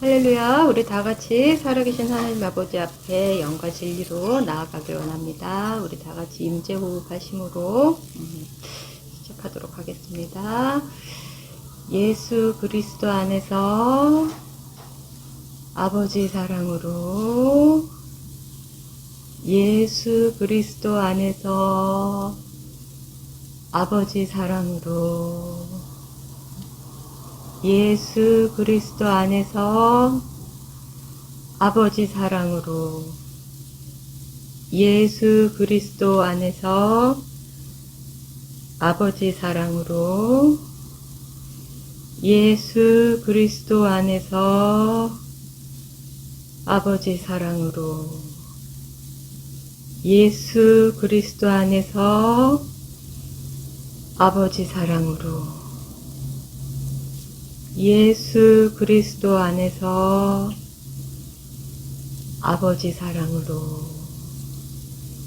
할렐루야, 우리 다 같이 살아계신 하나님 아버지 앞에 영과 진리로 나아가길 원합니다. 우리 다 같이 임재호흡 하심으로 시작하도록 하겠습니다. 예수 그리스도 안에서 아버지 사랑으로, 예수 그리스도 안에서 아버지 사랑으로, 예수 그리스도 안에서 아버지 사랑으로, 예수 그리스도 안에서 아버지 사랑으로, 예수 그리스도 안에서 아버지 사랑으로, 예수 그리스도 안에서 아버지 사랑으로, 예수 그리스도 안에서 아버지 사랑으로.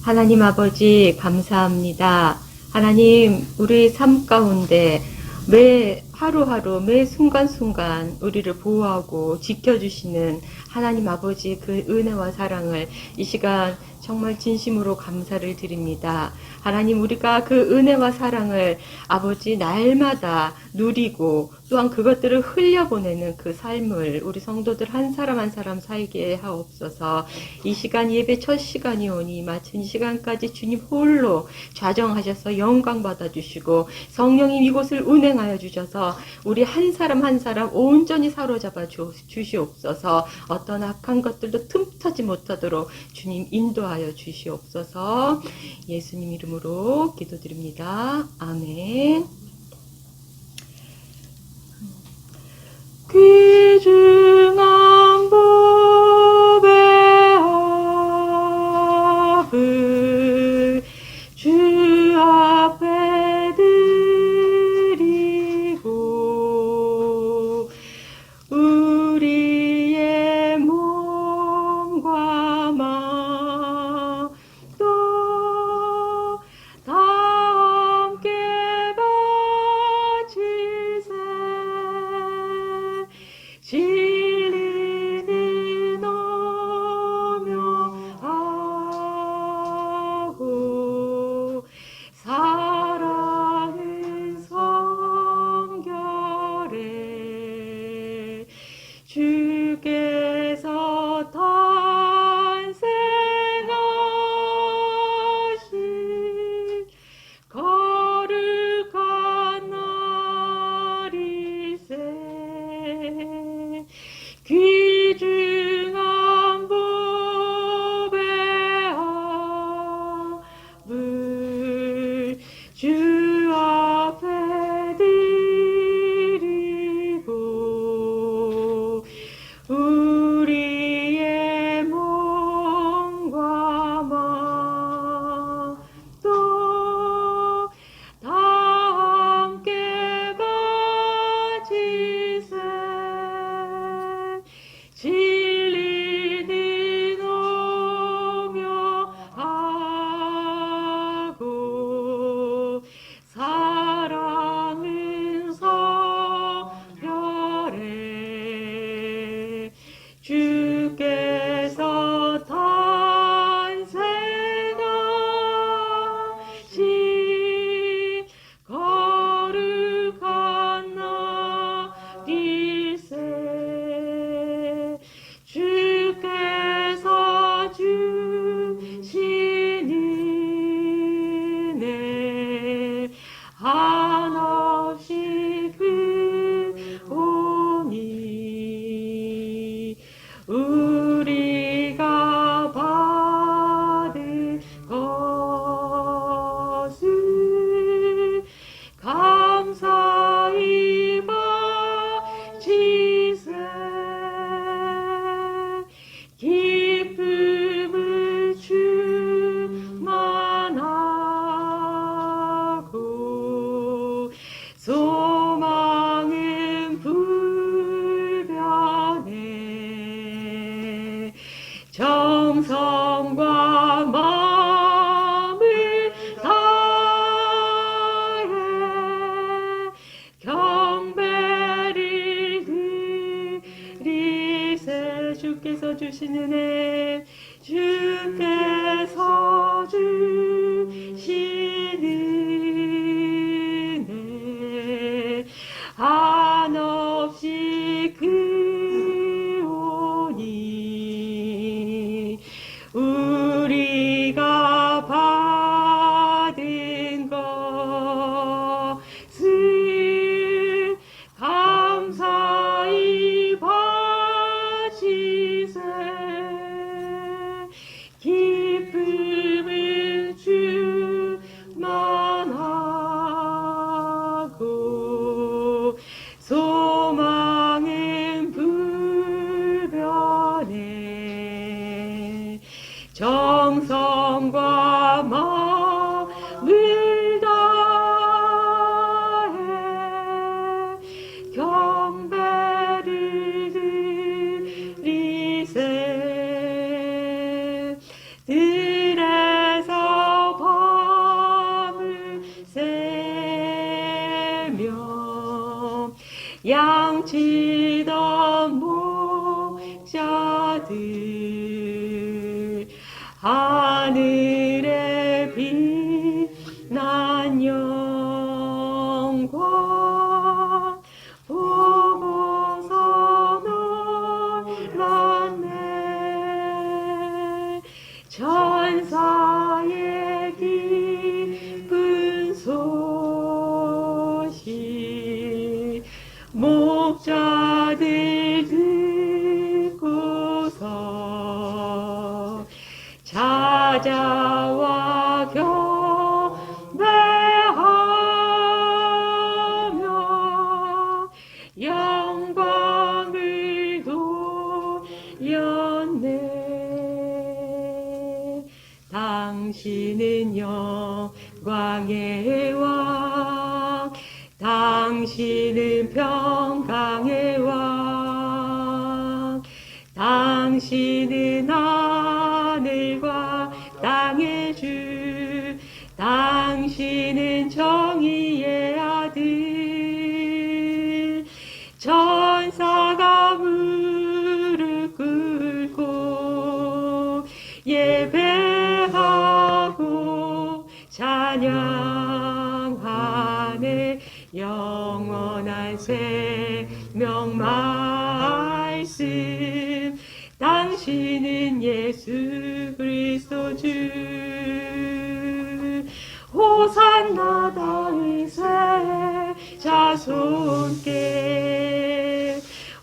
하나님 아버지 감사합니다. 하나님, 우리 삶 가운데 매 하루하루 매 순간순간 우리를 보호하고 지켜주시는 하나님 아버지 그 은혜와 사랑을 이 시간 정말 진심으로 감사를 드립니다. 하나님, 우리가 그 은혜와 사랑을 아버지 날마다 누리고 또한 그것들을 흘려보내는 그 삶을 우리 성도들 한 사람 한 사람 살게 하옵소서. 이 시간 예배 첫 시간이오니 마친 시간까지 주님 홀로 좌정하셔서 영광 받아주시고 성령님 이곳을 운행하여 주셔서 우리 한 사람 한 사람 온전히 사로잡아 주시옵소서. 어떤 악한 것들도 틈타지 못하도록 주님 인도하여 주시옵소서. 예수님 이름으로 기도드립니다. 아멘. 귀중한 법의 합을 주 앞에 드리고 우리의 몸과 마음도 다 함께 바치세. 진리는 오묘하고 사랑은 성결해. 주께서 탄생하신 거룩한 날이세. 귀중한 법의 합을 주 앞에 드리고 우리의 몸과 마음도 다 함께 바치세. 진리는 오묘하고 사랑은 성결해. 주께서 탄생하신 거룩한 날일세. 주께서 주신 은혜 한없이 크오니 우리가 받은 것을 감사히 바치세. 기쁨을 충만하고 소망은 불변해. 주께서 주시는 은혜, 주께서 주시는 은혜 한없이 크오니 우리가 받은 것을 감사히 바치세. 기쁨은 주만 하고 소망은 불변해. 정성과 마음을 다해 경배를 드리세. 들에서 밤을 새며 양치던 목자들 하늘에 빛난 영광 보고서 놀랐네. 천사의 기쁜 소식 목자들 듣고서 찾아와 경배하며 영광을 돌렸네. 당신은 영광의 왕, 당신은 평강의 왕, 당신은 하늘과 땅의 주, 당신은 정의의 아들. 천사가 무릎 꿇고 예배하고 찬양하네. 영원한 생명 말씀, 당신은 예수 그리스도 주. 호산나 다윗의 자손께,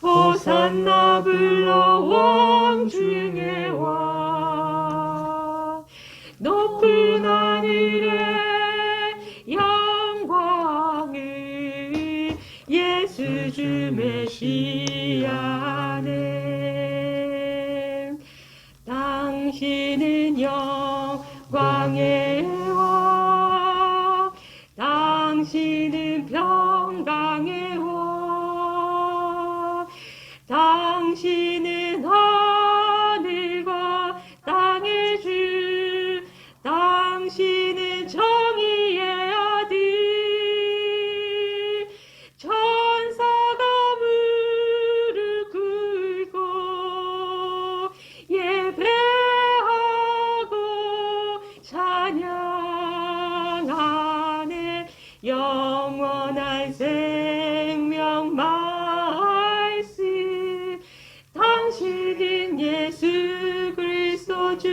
호산나 불러 왕 중에 왕. 높은 하늘에 영광을 예수 주 메시아네. 당신은 영광의 왕, 당신은 평강의 왕, 당신은 하늘과 땅의 주, 당신은 정의의 아들. 천사가 무릎 꿇고 예배하고 찬양하네. 영원한 생명 말씀, 당신은 예수 그리스도 주.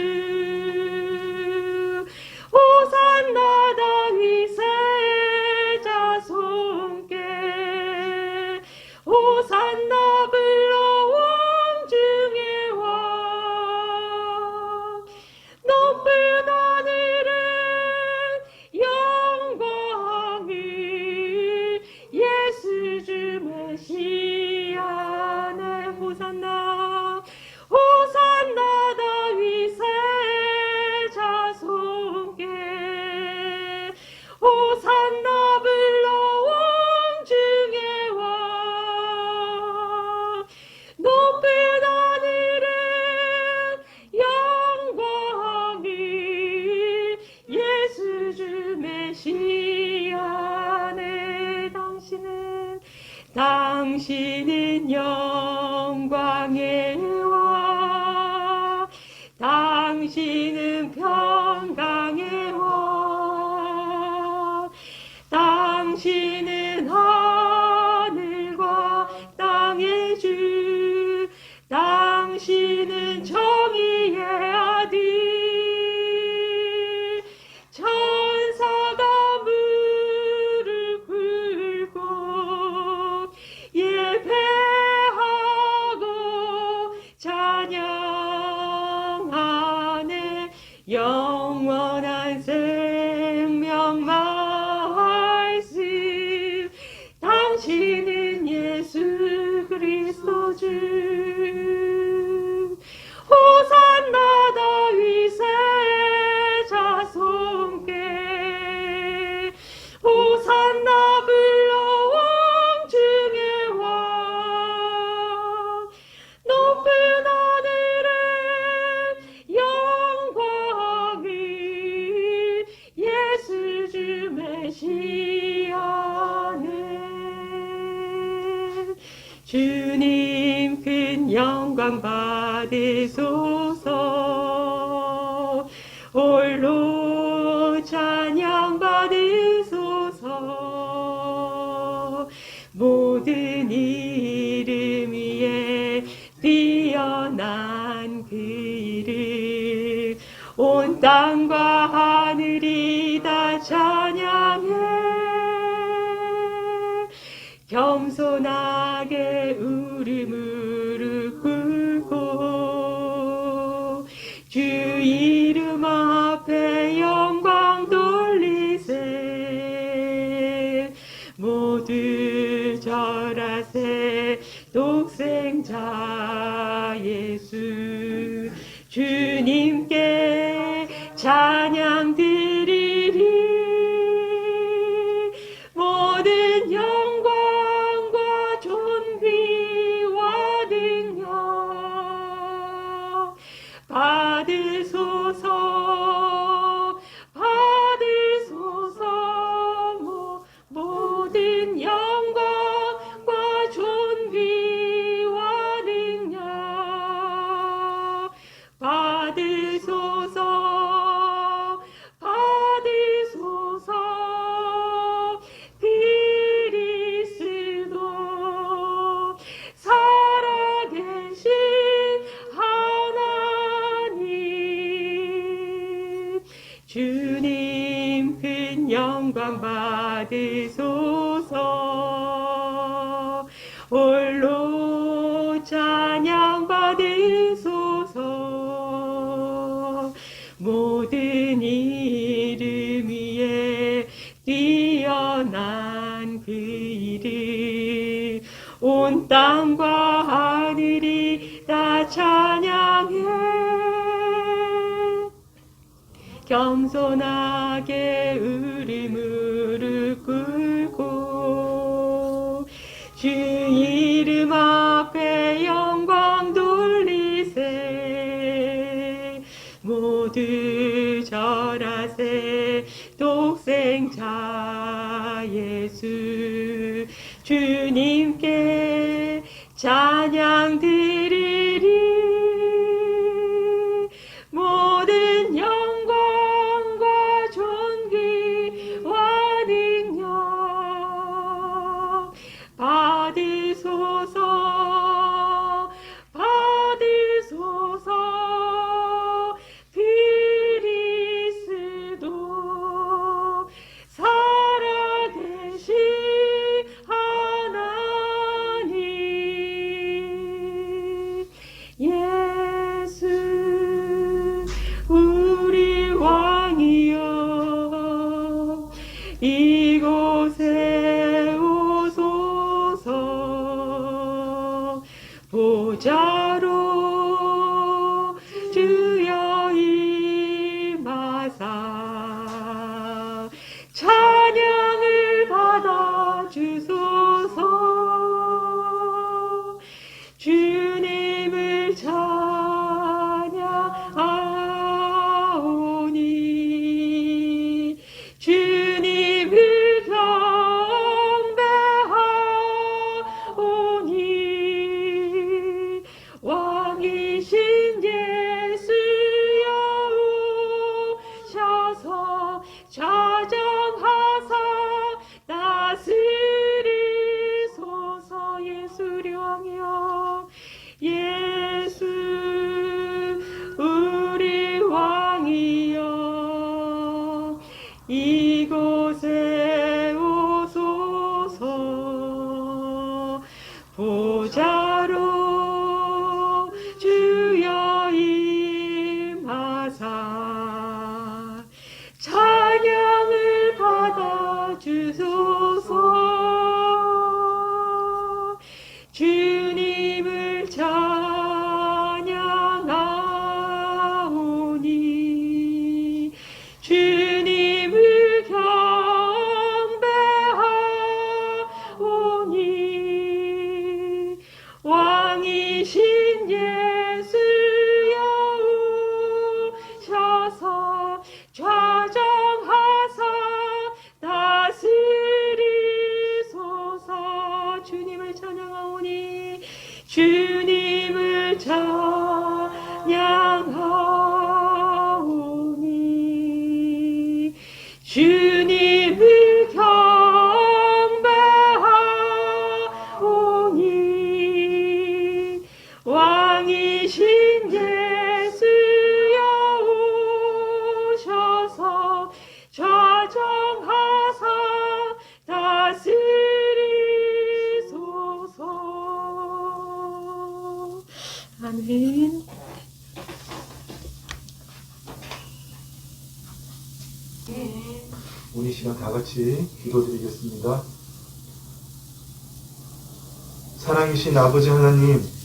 호산나 다윗의 자손께, 호산나 불러 왕 중에 왕. 높은 하늘에 영광을 예수 주 메시아네. 호산나, 호산나 다윗의 자손께, 호산나 불러 왕 중에 왕. 높은 하늘에 영광을 예수 주 메시아네. 당신은 영광의 왕, 큰 영광 받으소서. 홀로 찬양 받으소서. 모든 이름 위에 뛰어난 그 이름, 온 땅과 하늘이 다 찬양해. 겸손하게 우리 무릎 꿇고 주 이름 앞에 영광 돌리세. 모두 절하세. 독생자 예수 주님께 찬양 드리리. 모든 영광과 존귀와 능력 받으소서. 받으소서. 모든 영광과 존귀와 능력 받으소서. 받으소서. 그리스도 살아계신 하나님, 주님 큰 영광 받으소서. 홀로 찬양 받으소서. 모든 이름 위에 뛰어난 그 이름, 온 땅과 하늘이 다 찬양해. 겸손하게 우리 무릎 꿇고 주 이름 앞에 영광 돌리세. 모두 절하세. 독생자 예수 주님께 찬양 드리리. 모든 영광과 존귀와 능력 받으소서. 받으소서. 그리스도 살아계신 하나님, 예수 우리 왕이여, 이곳에 오소서. 보좌로 주여 임하사 찬양을 받아 주소서. 주님을 찬양하오니 주님을 경배하오니 왕이신 예수여 오셔서 자정하사 다스리소서. 예수리 왕이여, 예수 우리 왕이여, 이곳에 오소서. 보좌로 주여 왕이신 예수여 오셔서 좌정하사 다스리소서. 아멘. 우리 시간 다 같이 기도드리겠습니다. 사랑이신 아버지 하나님,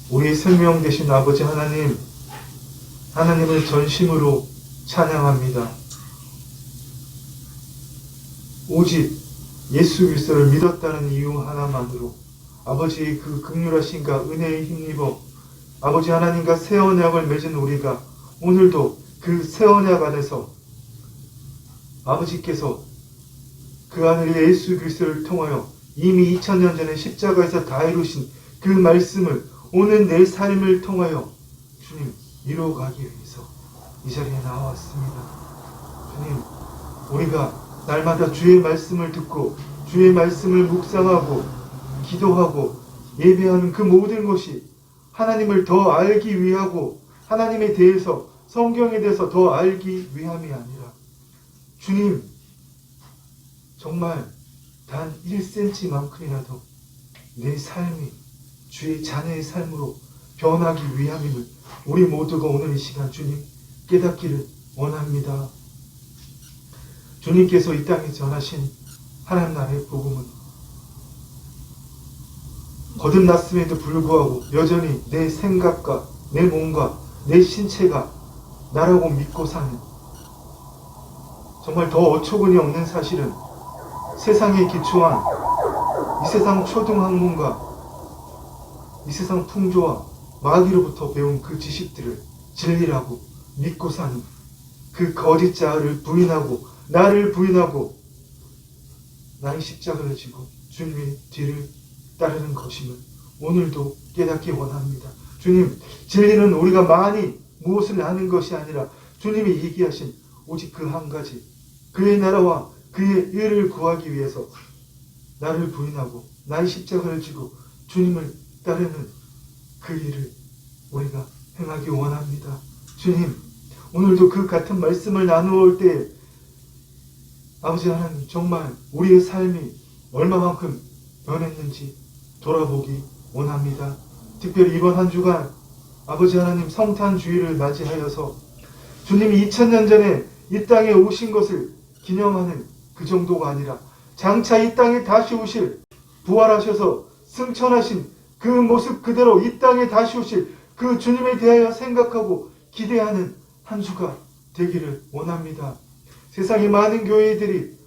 우리 생명 되신 아버지 하나님, 하나님을 전심으로 찬양합니다. 오직 예수 그리스도를 믿었다는 이유 하나만으로 아버지의 그 긍휼하심과 은혜에 힘입어 아버지 하나님과 새 언약을 맺은 우리가 오늘도 그 새 언약 안에서 아버지께서 그 아들 예수 그리스도를 통하여 이미 2000년 전에 십자가에서 다 이루신 그 말씀을 오늘 내 삶을 통하여 주님 이루어가기 위해서 이 자리에 나왔습니다. 주님, 우리가 날마다 주의 말씀을 듣고 주의 말씀을 묵상하고 기도하고 예배하는 그 모든 것이 하나님을 더 알기 위하고 하나님에 대해서 성경에 대해서 더 알기 위함이 아니라 주님, 정말 단 1cm만큼이라도 내 삶이 주의 자녀의 삶으로 변하기 위함임을 우리 모두가 오늘 이 시간 주님 깨닫기를 원합니다. 주님께서 이 땅에 전하신 하나님 나라의 복음은 거듭났음에도 불구하고 여전히 내 생각과 내 몸과 내 신체가 나라고 믿고 사는 정말 더 어처구니 없는 사실은 세상에 기초한 이 세상 초등학문과 이 세상 풍조와 마귀로부터 배운 그 지식들을 진리라고 믿고 사는 그 거짓 자아를 부인하고 나를 부인하고 나의 십자가를 지고 주님의 뒤를 따르는 것임을 오늘도 깨닫기 원합니다. 주님, 진리는 우리가 많이 무엇을 아는 것이 아니라 주님이 얘기하신 오직 그 한 가지, 그의 나라와 그의 의를 구하기 위해서 나를 부인하고 나의 십자가를 지고 주님을 따르는 그 일을 우리가 행하기 원합니다. 주님, 오늘도 그 같은 말씀을 나누어 때 아버지 하나님, 정말 우리의 삶이 얼마만큼 변했는지 돌아보기 원합니다. 특별히 이번 한 주간 아버지 하나님 성탄주의를 맞이하여서 주님이 2000년 전에 이 땅에 오신 것을 기념하는 그 정도가 아니라 장차 이 땅에 다시 오실, 부활하셔서 승천하신 그 모습 그대로 이 땅에 다시 오실 그 주님에 대하여 생각하고 기대하는 한 주가 되기를 원합니다. 세상의 많은 교회들이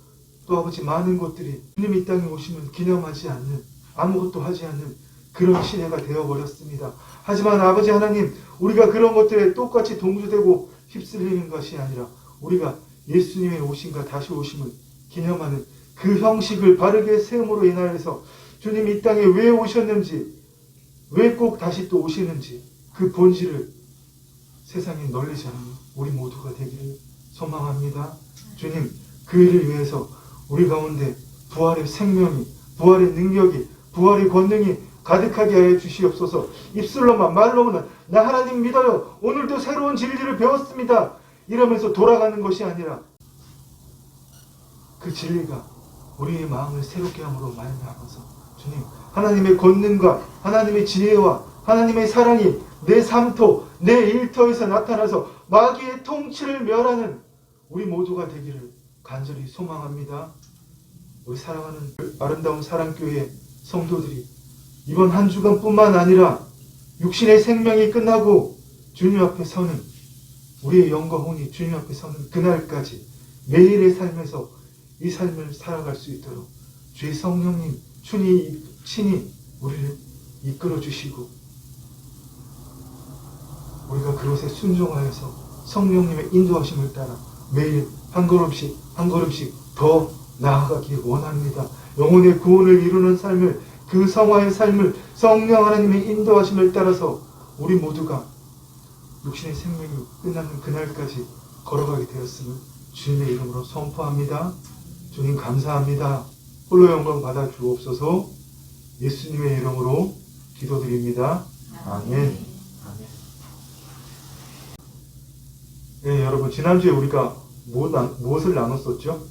또 아버지 많은 곳들이 주님이 이 땅에 오시면 기념하지 않는, 아무것도 하지 않는 그런 시대가 되어버렸습니다. 하지만 아버지 하나님, 우리가 그런 것들에 똑같이 동조되고 휩쓸리는 것이 아니라 우리가 예수님의 오심과 다시 오심을 기념하는 그 형식을 바르게 세움으로 인하여서 주님이 이 땅에 왜 오셨는지, 왜 꼭 다시 또 오시는지 그 본질을 세상에 널리 전하는 우리 모두가 되기를 소망합니다. 주님, 그 일을 위해서 우리 가운데 부활의 생명이, 부활의 능력이, 부활의 권능이 가득하게 하여 주시옵소서. 입술로만 말로만 나 하나님 믿어요, 오늘도 새로운 진리를 배웠습니다, 이러면서 돌아가는 것이 아니라 그 진리가 우리의 마음을 새롭게 함으로 말미암아서 주님, 하나님의 권능과 하나님의 지혜와 하나님의 사랑이 내 삶터, 내 일터에서 나타나서 마귀의 통치를 멸하는 우리 모두가 되기를 간절히 소망합니다. 우리 사랑하는 아름다운 사랑교회 성도들이 이번 한 주간뿐만 아니라 육신의 생명이 끝나고 주님 앞에 서는, 우리의 영과 혼이 주님 앞에 서는 그날까지 매일의 삶에서 이 삶을 살아갈 수 있도록 주의 성령님 친히 우리를 이끌어 주시고 우리가 그것에 순종하여서 성령님의 인도하심을 따라 매일 한 걸음씩 한 걸음씩 더 나아가기 원합니다. 영혼의 구원을 이루는 삶을, 그 성화의 삶을 성령 하나님의 인도하심을 따라서 우리 모두가 육신의 생명이 끝나는 그날까지 걸어가게 되었음을 주님의 이름으로 선포합니다. 주님 감사합니다. 홀로 영광 받아 주옵소서. 예수님의 이름으로 기도드립니다. 아멘. 아멘. 네, 여러분, 지난주에 우리가 무엇을 나눴었죠?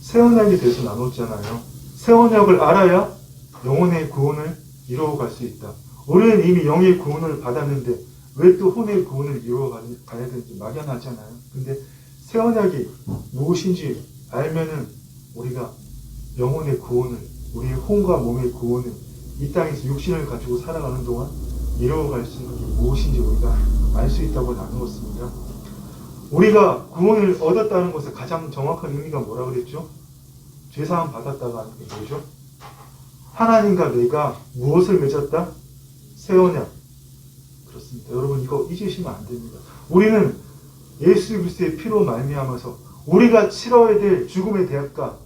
새 언약에 대해서 나눴잖아요. 새 언약을 알아야 영혼의 구원을 이루어갈 수 있다. 우리는 이미 영의 구원을 받았는데 왜 또 혼의 구원을 이루어가야 되는지 막연하잖아요. 근데 새 언약이 무엇인지 알면은 우리가 영혼의 구원을, 우리의 혼과 몸의 구원을 이 땅에서 육신을 가지고 살아가는 동안 이루어갈 수 있는 게 무엇인지 우리가 알 수 있다고 나누었습니다. 우리가 구원을 얻었다는 것의 가장 정확한 의미가 뭐라 그랬죠? 죄사함 받았다가 하는 게 뭐죠? 하나님과 내가 무엇을 맺었다? 새 언약. 그렇습니다. 여러분, 이거 잊으시면 안 됩니다. 우리는 예수 그리스도의 피로 말미암아서 우리가 치러야 될 죽음의 대가,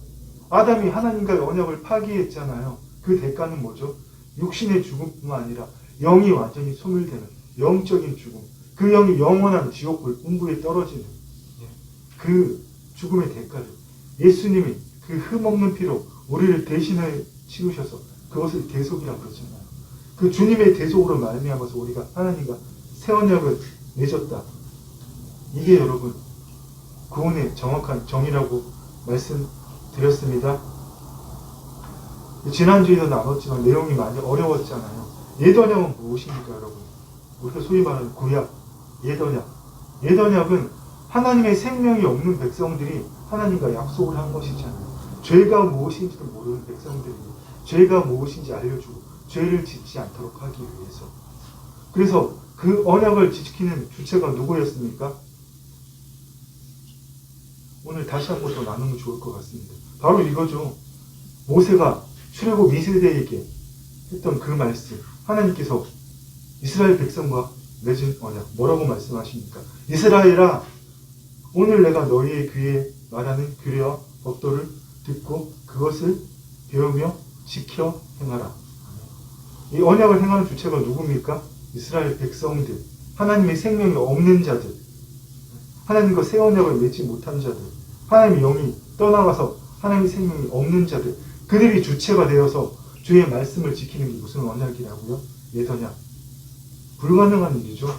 아담이 하나님과의 언약을 파기했잖아요. 그 대가는 뭐죠? 육신의 죽음뿐만 아니라 영이 완전히 소멸되는 영적인 죽음, 그 영이 영원한 지옥 음부에 떨어지는 그 죽음의 대가죠. 예수님이 그 흠없는 피로 우리를 대신해 치우셔서 그것을 대속이라고 그러잖아요. 그 주님의 대속으로 말미암아서 우리가 하나님과 새 언약을 맺었다. 이게 여러분 구원의 정확한 정의라고 말씀드렸습니다. 지난주에도 나눴지만 내용이 많이 어려웠잖아요. 옛 언약은 무엇입니까, 여러분? 우리가 소위 말하는 구약, 옛 언약. 옛 언약은 하나님의 생명이 없는 백성들이 하나님과 약속을 한 것이잖아요. 죄가 무엇인지도 모르는 백성들이 죄가 무엇인지 알려주고 죄를 짓지 않도록 하기 위해서. 그래서 그 언약을 지키는 주체가 누구였습니까? 오늘 다시 한번 더 나누면 좋을 것 같습니다. 바로 이거죠. 모세가 출애굽 2세대에게 했던 그 말씀. 하나님께서 이스라엘 백성과 맺은 언약. 뭐라고 말씀하십니까? 이스라엘아, 오늘 내가 너희의 귀에 말하는 규례와 법도를 듣고 그것을 배우며 지켜 행하라. 이 언약을 행하는 주체가 누굽니까? 이스라엘 백성들. 하나님의 생명이 없는 자들. 하나님과 새 언약을 맺지 못한 자들. 하나님의 영이 떠나가서 하나님의 생명이 없는 자들. 그들이 주체가 되어서 주의 말씀을 지키는 게 무슨 언약이라고요? 옛 언약. 불가능한 일이죠.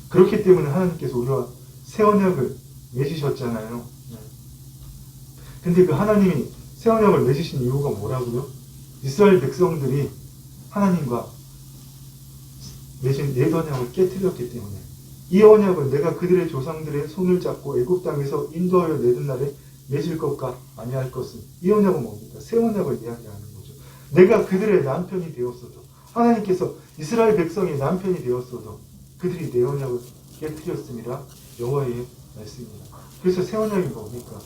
그렇기 때문에 하나님께서 우리와 새 언약을 맺으셨잖아요. 근데 그 하나님이 새 언약을 맺으신 이유가 뭐라고요? 이스라엘 백성들이 하나님과 맺은 옛 언약을 깨뜨렸기 때문에, 이 언약은 내가 그들의 조상들의 손을 잡고 애굽 땅에서 인도하여 내던 날에 맺을 것과 아니할 것은, 이 언약은 뭡니까? 새 언약을 이야기하는 거죠. 내가 그들의 남편이 되었어도, 하나님께서 이스라엘 백성의 남편이 되었어도 그들이 내 언약을 깨뜨렸습니다. 여호와의 말씀입니다. 그래서 새 언약이 뭡니까?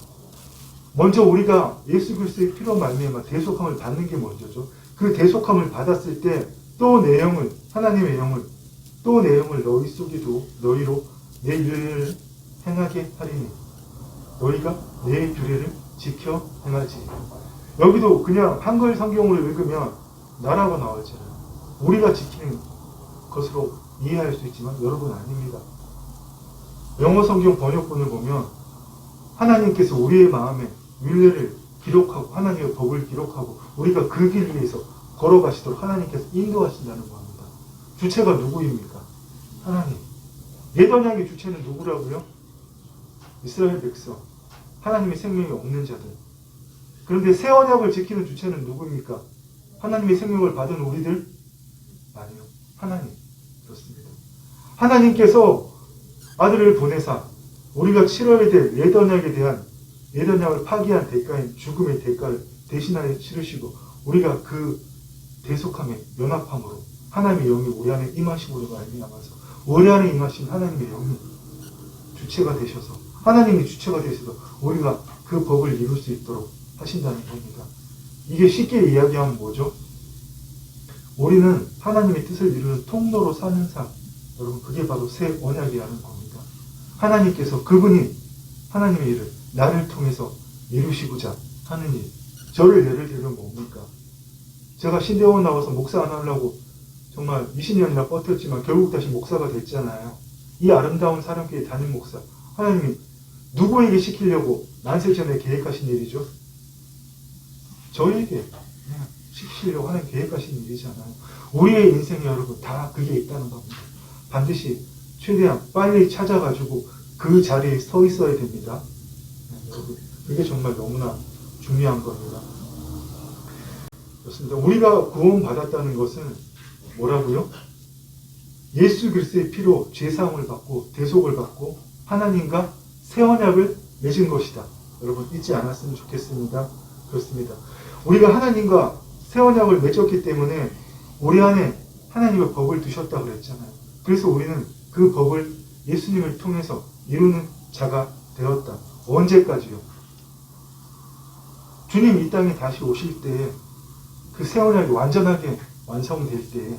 먼저 우리가 예수 그리스도의 피로 말미암아 대속함을 받는 게 먼저죠. 그 대속함을 받았을 때 또 내 영을, 하나님의 영을, 또 내 영을 너희 속에 두어 너희로 내 규례를 행하게 하리니 너희가 내 규례를 지켜 행하지. 여기도 그냥 한글 성경으로 읽으면 나라고 나와있잖아요. 우리가 지키는 것으로 이해할 수 있지만 여러분 아닙니다. 영어 성경 번역본을 보면 하나님께서 우리의 마음에 율례를 기록하고 하나님의 법을 기록하고 우리가 그 길 위에서 걸어가시도록 하나님께서 인도하신다는 겁니다. 주체가 누구입니까? 하나님. 옛 언약의 주체는 누구라고요? 이스라엘 백성. 하나님의 생명이 없는 자들. 그런데 새 언약을 지키는 주체는 누구입니까? 하나님의 생명을 받은 우리들? 아니요. 하나님. 그렇습니다. 하나님께서 아들을 보내사 우리가 치러야 될 옛 언약에 대한 옛 언약을 파기한 대가인 죽음의 대가를 대신하여 치르시고 우리가 그 대속함에 연합함으로 하나님의 영이 우리 안에 임하심으로 말미암아서 우리 안에 임하신 하나님의 영이 주체가 되셔서 하나님이 주체가 되셔서 우리가 그 법을 이룰 수 있도록 하신다는 겁니다. 이게 쉽게 이야기하면 뭐죠? 우리는 하나님의 뜻을 이루는 통로로 사는 삶. 여러분 그게 바로 새 언약이라는 겁니다. 하나님께서 그분이 하나님의 일을 나를 통해서 이루시고자 하는 일. 저를 예를 들면 뭡니까? 제가 신대원 나와서 목사 안 하려고 정말 20년이나 버텼지만 결국 다시 목사가 됐잖아요. 이 아름다운 사람교회 담임 목사. 하나님이 누구에게 시키려고 난세 전에 계획하신 일이죠? 저에게. 시키려고 하는 계획하신 일이잖아요. 우리의 인생에 여러분 다 그게 있다는 겁니다. 반드시 최대한 빨리 찾아가지고 그 자리에 서 있어야 됩니다. 여러분, 그게 정말 너무나 중요한 겁니다. 그렇습니다. 우리가 구원받았다는 것은 뭐라고요? 예수 그리스도의 피로 죄사함을 받고 대속을 받고 하나님과 새 언약을 맺은 것이다. 여러분 잊지 않았으면 좋겠습니다. 그렇습니다. 우리가 하나님과 새 언약을 맺었기 때문에 우리 안에 하나님의 법을 두셨다고 그랬잖아요. 그래서 우리는 그 법을 예수님을 통해서 이루는 자가 되었다. 언제까지요? 주님 이 땅에 다시 오실 때에 그 새 언약이 완전하게 완성될 때에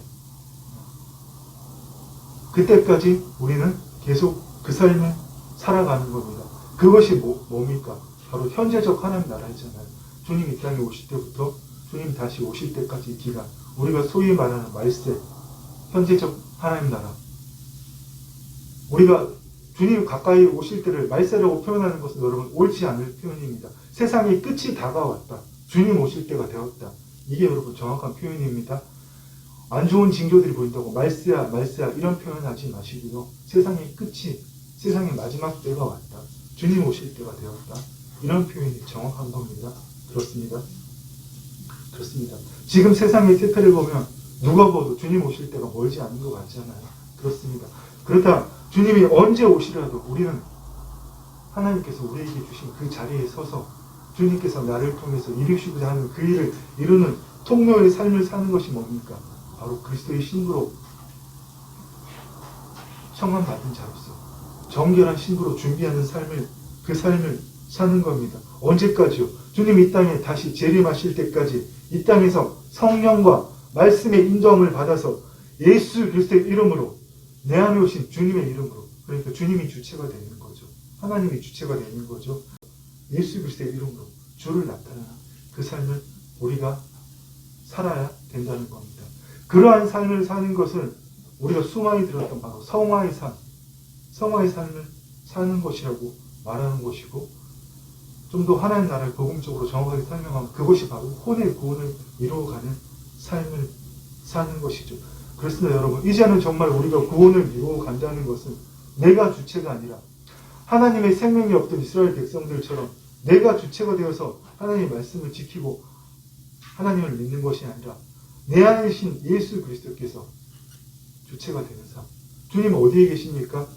그때까지 우리는 계속 그 삶을 살아가는 겁니다. 그것이 뭡니까? 바로 현재적 하나님 나라잖아요. 주님 이 땅에 오실 때부터 주님 다시 오실 때까지 기간, 우리가 소위 말하는 말세, 현재적 하나님 나라. 우리가 주님 가까이 오실 때를 말세라고 표현하는 것은 여러분 옳지 않을 표현입니다. 세상의 끝이 다가왔다. 주님 오실 때가 되었다. 이게 여러분 정확한 표현입니다. 안 좋은 징조들이 보인다고 말세야 말세야 이런 표현하지 마시고요. 세상의 끝이, 세상의 마지막 때가 왔다. 주님 오실 때가 되었다. 이런 표현이 정확한 겁니다. 그렇습니다. 그렇습니다. 지금 세상의 태폐를 보면 누가 봐도 주님 오실 때가 멀지 않은 것 같잖아요. 그렇습니다. 그렇다 주님이 언제 오시라도 우리는 하나님께서 우리에게 주신 그 자리에 서서 주님께서 나를 통해서 이루시고자 하는 그 일을 이루는 통로의 삶을 사는 것이 뭡니까? 바로 그리스도의 신부로 청함받은 자로서 정결한 신부로 준비하는 삶을, 그 삶을 사는 겁니다. 언제까지요? 주님 이 땅에 다시 재림하실 때까지 이 땅에서 성령과 말씀의 인도함을 받아서 예수 그리스도의 이름으로 내 안에 오신 주님의 이름으로, 그러니까 주님이 주체가 되는 거죠. 하나님이 주체가 되는 거죠. 예수 그리스도의 이름으로 주를 나타내는 그 삶을 우리가 살아야 된다는 겁니다. 그러한 삶을 사는 것을 우리가 수많이 들었던 바로 성화의 삶, 성화의 삶을 사는 것이라고 말하는 것이고, 좀 더 하나님 나라를 복음적으로 정확하게 설명하면 그것이 바로 혼의 구원을 이루어가는 삶을 사는 것이죠. 그렇습니다, 여러분. 이제는 정말 우리가 구원을 이루어간다는 것은 내가 주체가 아니라 하나님의 생명이 없던 이스라엘 백성들처럼 내가 주체가 되어서 하나님의 말씀을 지키고 하나님을 믿는 것이 아니라 내 안에 계신 예수 그리스도께서 주체가 되는 삶. 주님 어디에 계십니까?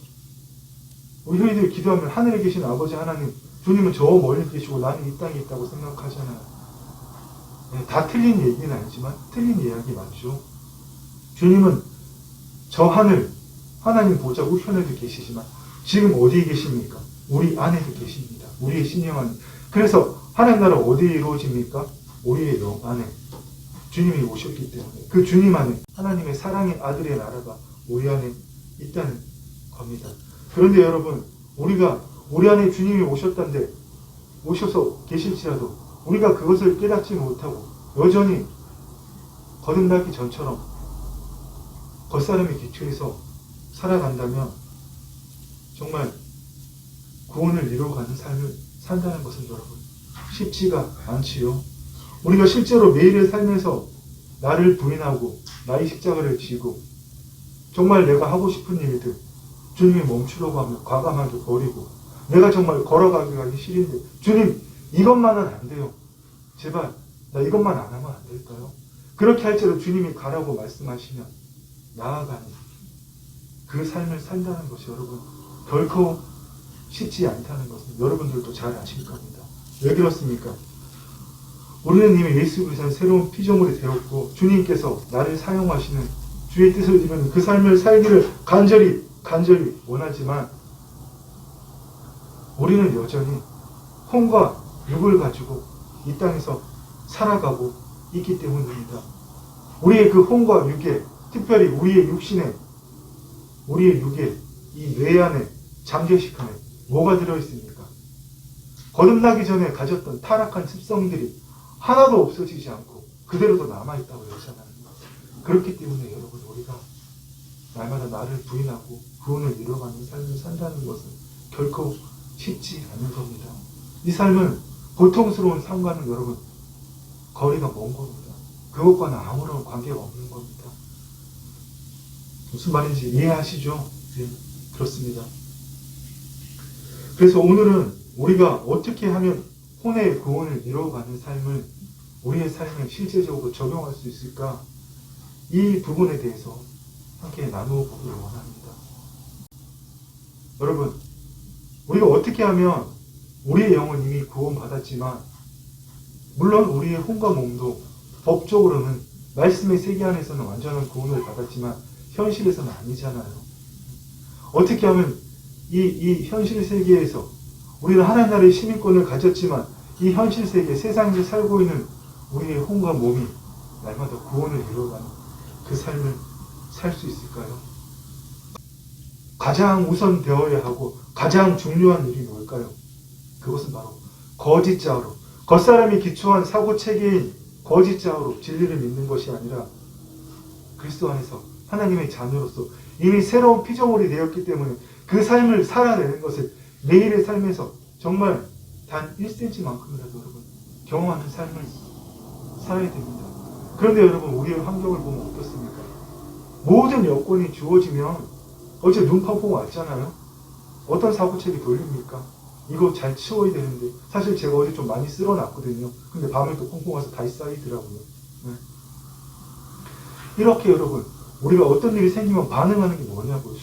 우리 흔히들 기도하면 하늘에 계신 아버지 하나님, 주님은 저 멀리 계시고 나는 이 땅에 있다고 생각하잖아요. 네, 다 틀린 얘기는 아니지만 틀린 이야기 맞죠. 주님은 저 하늘, 하나님 보좌 우편에도 계시지만 지금 어디에 계십니까? 우리 안에도 계십니다. 우리의 신령 안에. 그래서 하나님 나라 어디에 이루어집니까? 우리의 영 안에 주님이 오셨기 때문에 그 주님 안에 하나님의 사랑의 아들의 나라가 우리 안에 있다는 겁니다. 그런데 여러분, 우리가 우리 안에 주님이 오셨다는데 오셔서 계실지라도 우리가 그것을 깨닫지 못하고 여전히 거듭나기 전처럼 겉사람의 기초에서 살아간다면 정말 구원을 이루어가는 삶을 산다는 것은 여러분 쉽지가 않지요. 우리가 실제로 매일의 삶에서 나를 부인하고 나의 십자가를 지고 정말 내가 하고 싶은 일들 주님이 멈추라고 하면 과감하게 버리고 내가 정말 걸어가기가 싫은데 주님 이것만은 안 돼요. 제발 나 이것만 안 하면 안 될까요? 그렇게 할지라도 주님이 가라고 말씀하시면 나아가는 그 삶을 산다는 것이 여러분 결코 쉽지 않다는 것은 여러분들도 잘 아실 겁니다. 왜 그렇습니까? 우리는 이미 예수 그리스도의 새로운 피조물이 되었고 주님께서 나를 사용하시는 주의 뜻을 이루는 그 삶을 살기를 간절히 원하지만 우리는 여전히 혼과 육을 가지고 이 땅에서 살아가고 있기 때문입니다. 우리의 그 혼과 육에, 특별히 우리의 육신에, 우리의 육에, 이 뇌 안에, 잠재식 안에 뭐가 들어있습니까? 거듭나기 전에 가졌던 타락한 습성들이 하나도 없어지지 않고 그대로도 남아있다고 했잖아요. 그렇기 때문에 여러분 우리가 날마다 나를 부인하고 구원을 이뤄가는 삶을 산다는 것은 결코 쉽지 않은 겁니다. 이 삶은 고통스러운 삶과는 여러분 거리가 먼 겁니다. 그것과는 아무런 관계가 없는 겁니다. 무슨 말인지 이해하시죠? 네, 그렇습니다. 그래서 오늘은 우리가 어떻게 하면 혼의 구원을 이루어가는 삶을 우리의 삶에 실제적으로 적용할 수 있을까? 이 부분에 대해서 함께 나누어 보기를 원합니다. 여러분, 우리가 어떻게 하면 우리의 영은 이미 구원받았지만 물론 우리의 혼과 몸도 법적으로는 말씀의 세계 안에서는 완전한 구원을 받았지만 현실에서는 아니잖아요. 어떻게 하면 이 현실 세계에서 우리는 하나님 나라의 시민권을 가졌지만 이 현실 세계, 세상에서 살고 있는 우리의 혼과 몸이 날마다 구원을 이루어가는 그 삶을 살 수 있을까요? 가장 우선 되어야 하고 가장 중요한 일이 뭘까요? 그것은 바로 거짓자로, 겉사람이 기초한 사고체계인 거짓자로 진리를 믿는 것이 아니라 그리스도 안에서 하나님의 자녀로서 이미 새로운 피조물이 되었기 때문에 그 삶을 살아내는 것을 매일의 삶에서 정말 단 1cm만큼이라도 여러분 경험하는 삶을 살아야 됩니다. 그런데 여러분 우리의 환경을 보면 어떻습니까? 모든 여건이 주어지면 어제 눈팡팡 왔잖아요. 어떤 사고책이 돌립니까? 이거 잘 치워야 되는데 사실 제가 어제 좀 많이 쓸어놨거든요. 근데 밤에 또 콩콩 와서 다시 쌓이더라고요. 네. 이렇게 여러분 우리가 어떤 일이 생기면 반응하는 게 뭐냐고요.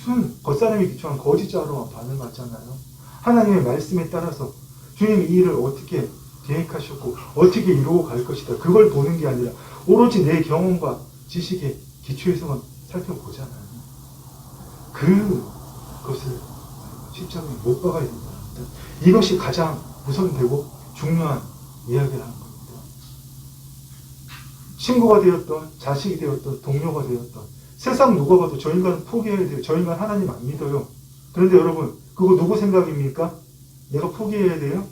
겉사람이 기초한 거짓자로만 반응하잖아요. 하나님의 말씀에 따라서 주님이 이 일을 어떻게 계획하셨고 어떻게 이루어 갈 것이다. 그걸 보는 게 아니라 오로지 내 경험과 지식의 기초에서만 살펴보잖아요. 그것을 십자가에 못 박아야 된다. 이것이 가장 우선되고 중요한 이야기를 하는 겁니다. 친구가 되었던, 자식이 되었던, 동료가 되었던 세상 누가 봐도 저 인간은 포기해야 돼요. 저 인간 하나님 안 믿어요. 그런데 여러분 그거 누구 생각입니까? 내가 포기해야 돼요?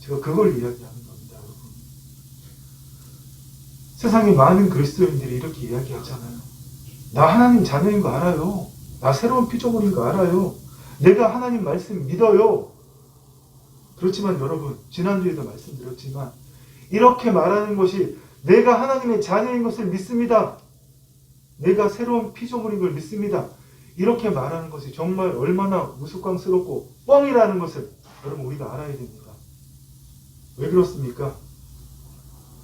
제가 그걸 이야기하는 겁니다. 여러분. 세상에 많은 그리스도인들이 이렇게 이야기하잖아요. 나 하나님 자녀인 거 알아요. 나 새로운 피조물인 거 알아요. 내가 하나님 말씀 믿어요. 그렇지만 여러분 지난주에도 말씀드렸지만 이렇게 말하는 것이 내가 하나님의 자녀인 것을 믿습니다. 내가 새로운 피조물인 걸 믿습니다. 이렇게 말하는 것이 정말 얼마나 우스꽝스럽고 뻥이라는 것을 여러분 우리가 알아야 됩니다. 왜 그렇습니까?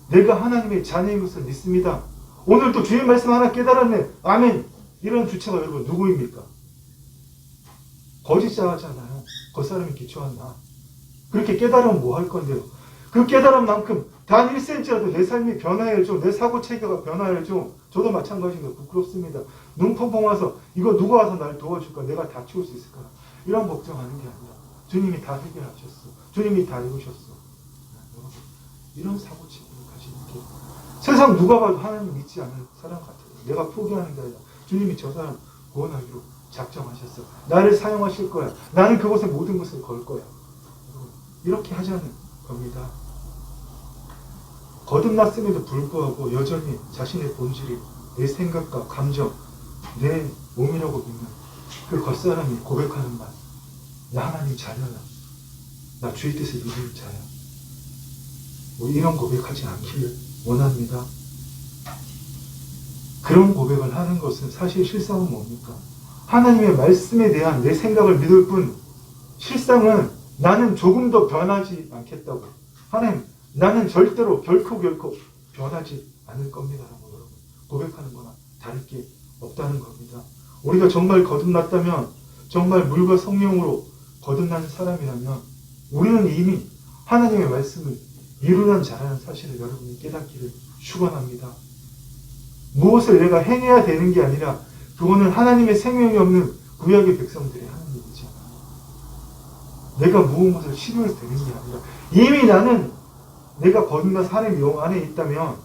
내가 하나님의 자녀인 것을 믿습니다. 오늘 또 주의 말씀 하나 깨달았네. 아멘. 이런 주체가 여러분 누구입니까? 거짓자잖아요. 겉사람이 기초한 나. 그렇게 깨달으면 뭐 할 건데요? 그 깨달음만큼 단 1cm라도 내 삶이 변화해야죠. 내 사고체계가 변화해야죠. 저도 마찬가지입니다. 부끄럽습니다. 눈 펑펑 와서 이거 누가 와서 날 도와줄까? 내가 다 치울 수 있을까? 이런 걱정하는 게 아니라 주님이 다 해결하셨어. 주님이 다 이루셨어. 이런 사고체계를 가지는 게 세상 누가 봐도 하나님 믿지 않는 사람 같아요. 내가 포기하는 게 아니라 주님이 저 사람 구원하기로 작정하셨어. 나를 사용하실 거야. 나는 그곳에 모든 것을 걸 거야. 이렇게 하자는 겁니다. 거듭났음에도 불구하고 여전히 자신의 본질이 내 생각과 감정, 내 몸이라고 믿는 그 겉사람이 고백하는 말. 나 하나님 자녀야. 나 주의 뜻을 믿는 자야. 뭐 이런 고백하지 않기를 원합니다. 그런 고백을 하는 것은 사실 실상은 뭡니까? 하나님의 말씀에 대한 내 생각을 믿을 뿐 실상은 나는 조금 더 변하지 않겠다고. 하나님, 나는 절대로 결코 변하지 않을 겁니다라고 여러분 고백하는 거나 다를 게 없다는 겁니다. 우리가 정말 거듭났다면, 정말 물과 성령으로 거듭난 사람이라면 우리는 이미 하나님의 말씀을 이루는 자라는 사실을 여러분이 깨닫기를 축원합니다. 무엇을 내가 행해야 되는 게 아니라 그거는 하나님의 생명이 없는 구약의 백성들이 하는 일이죠. 내가 무엇을 실현해서 되는 게 아니라 이미 나는 내가 거듭나서 하나님의 영 안에 있다면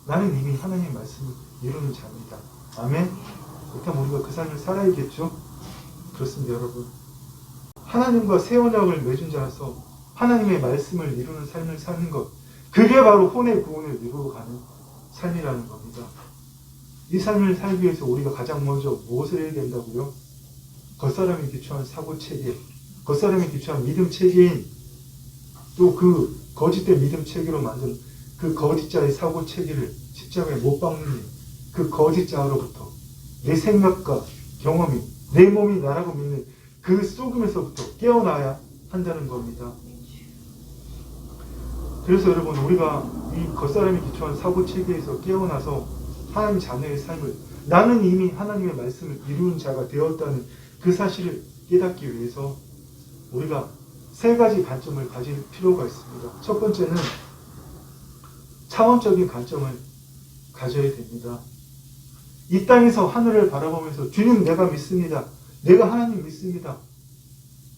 나는 이미 하나님의 말씀을 이루는 자입니다. 아멘. 그렇다면 우리가 그 삶을 살아야겠죠. 그렇습니다. 여러분. 하나님과 새 언약을 맺은 자라서 하나님의 말씀을 이루는 삶을 사는 것, 그게 바로 혼의 구원을 이루어가는 삶이라는 겁니다. 이 삶을 살기 위해서 우리가 가장 먼저 무엇을 해야 된다고요? 겉사람이 기초한 사고체계, 겉사람이 기초한 믿음체계인 또 그 거짓된 믿음체계로 만든 그 그 거짓자의 사고 체계를 십자가에 못 박는 그 거짓자로부터 내 생각과 경험이 내 몸이 나라고 믿는 그 속임에서부터 깨어나야 한다는 겁니다. 그래서 여러분, 우리가 이 겉사람이 기초한 사고 체계에서 깨어나서 하나님 자녀의 삶을, 나는 이미 하나님의 말씀을 이루는 자가 되었다는 그 사실을 깨닫기 위해서 우리가 세 가지 관점을 가질 필요가 있습니다. 첫 번째는 차원적인 관점을 가져야 됩니다. 이 땅에서 하늘을 바라보면서 주님 내가 믿습니다. 내가 하나님 믿습니다.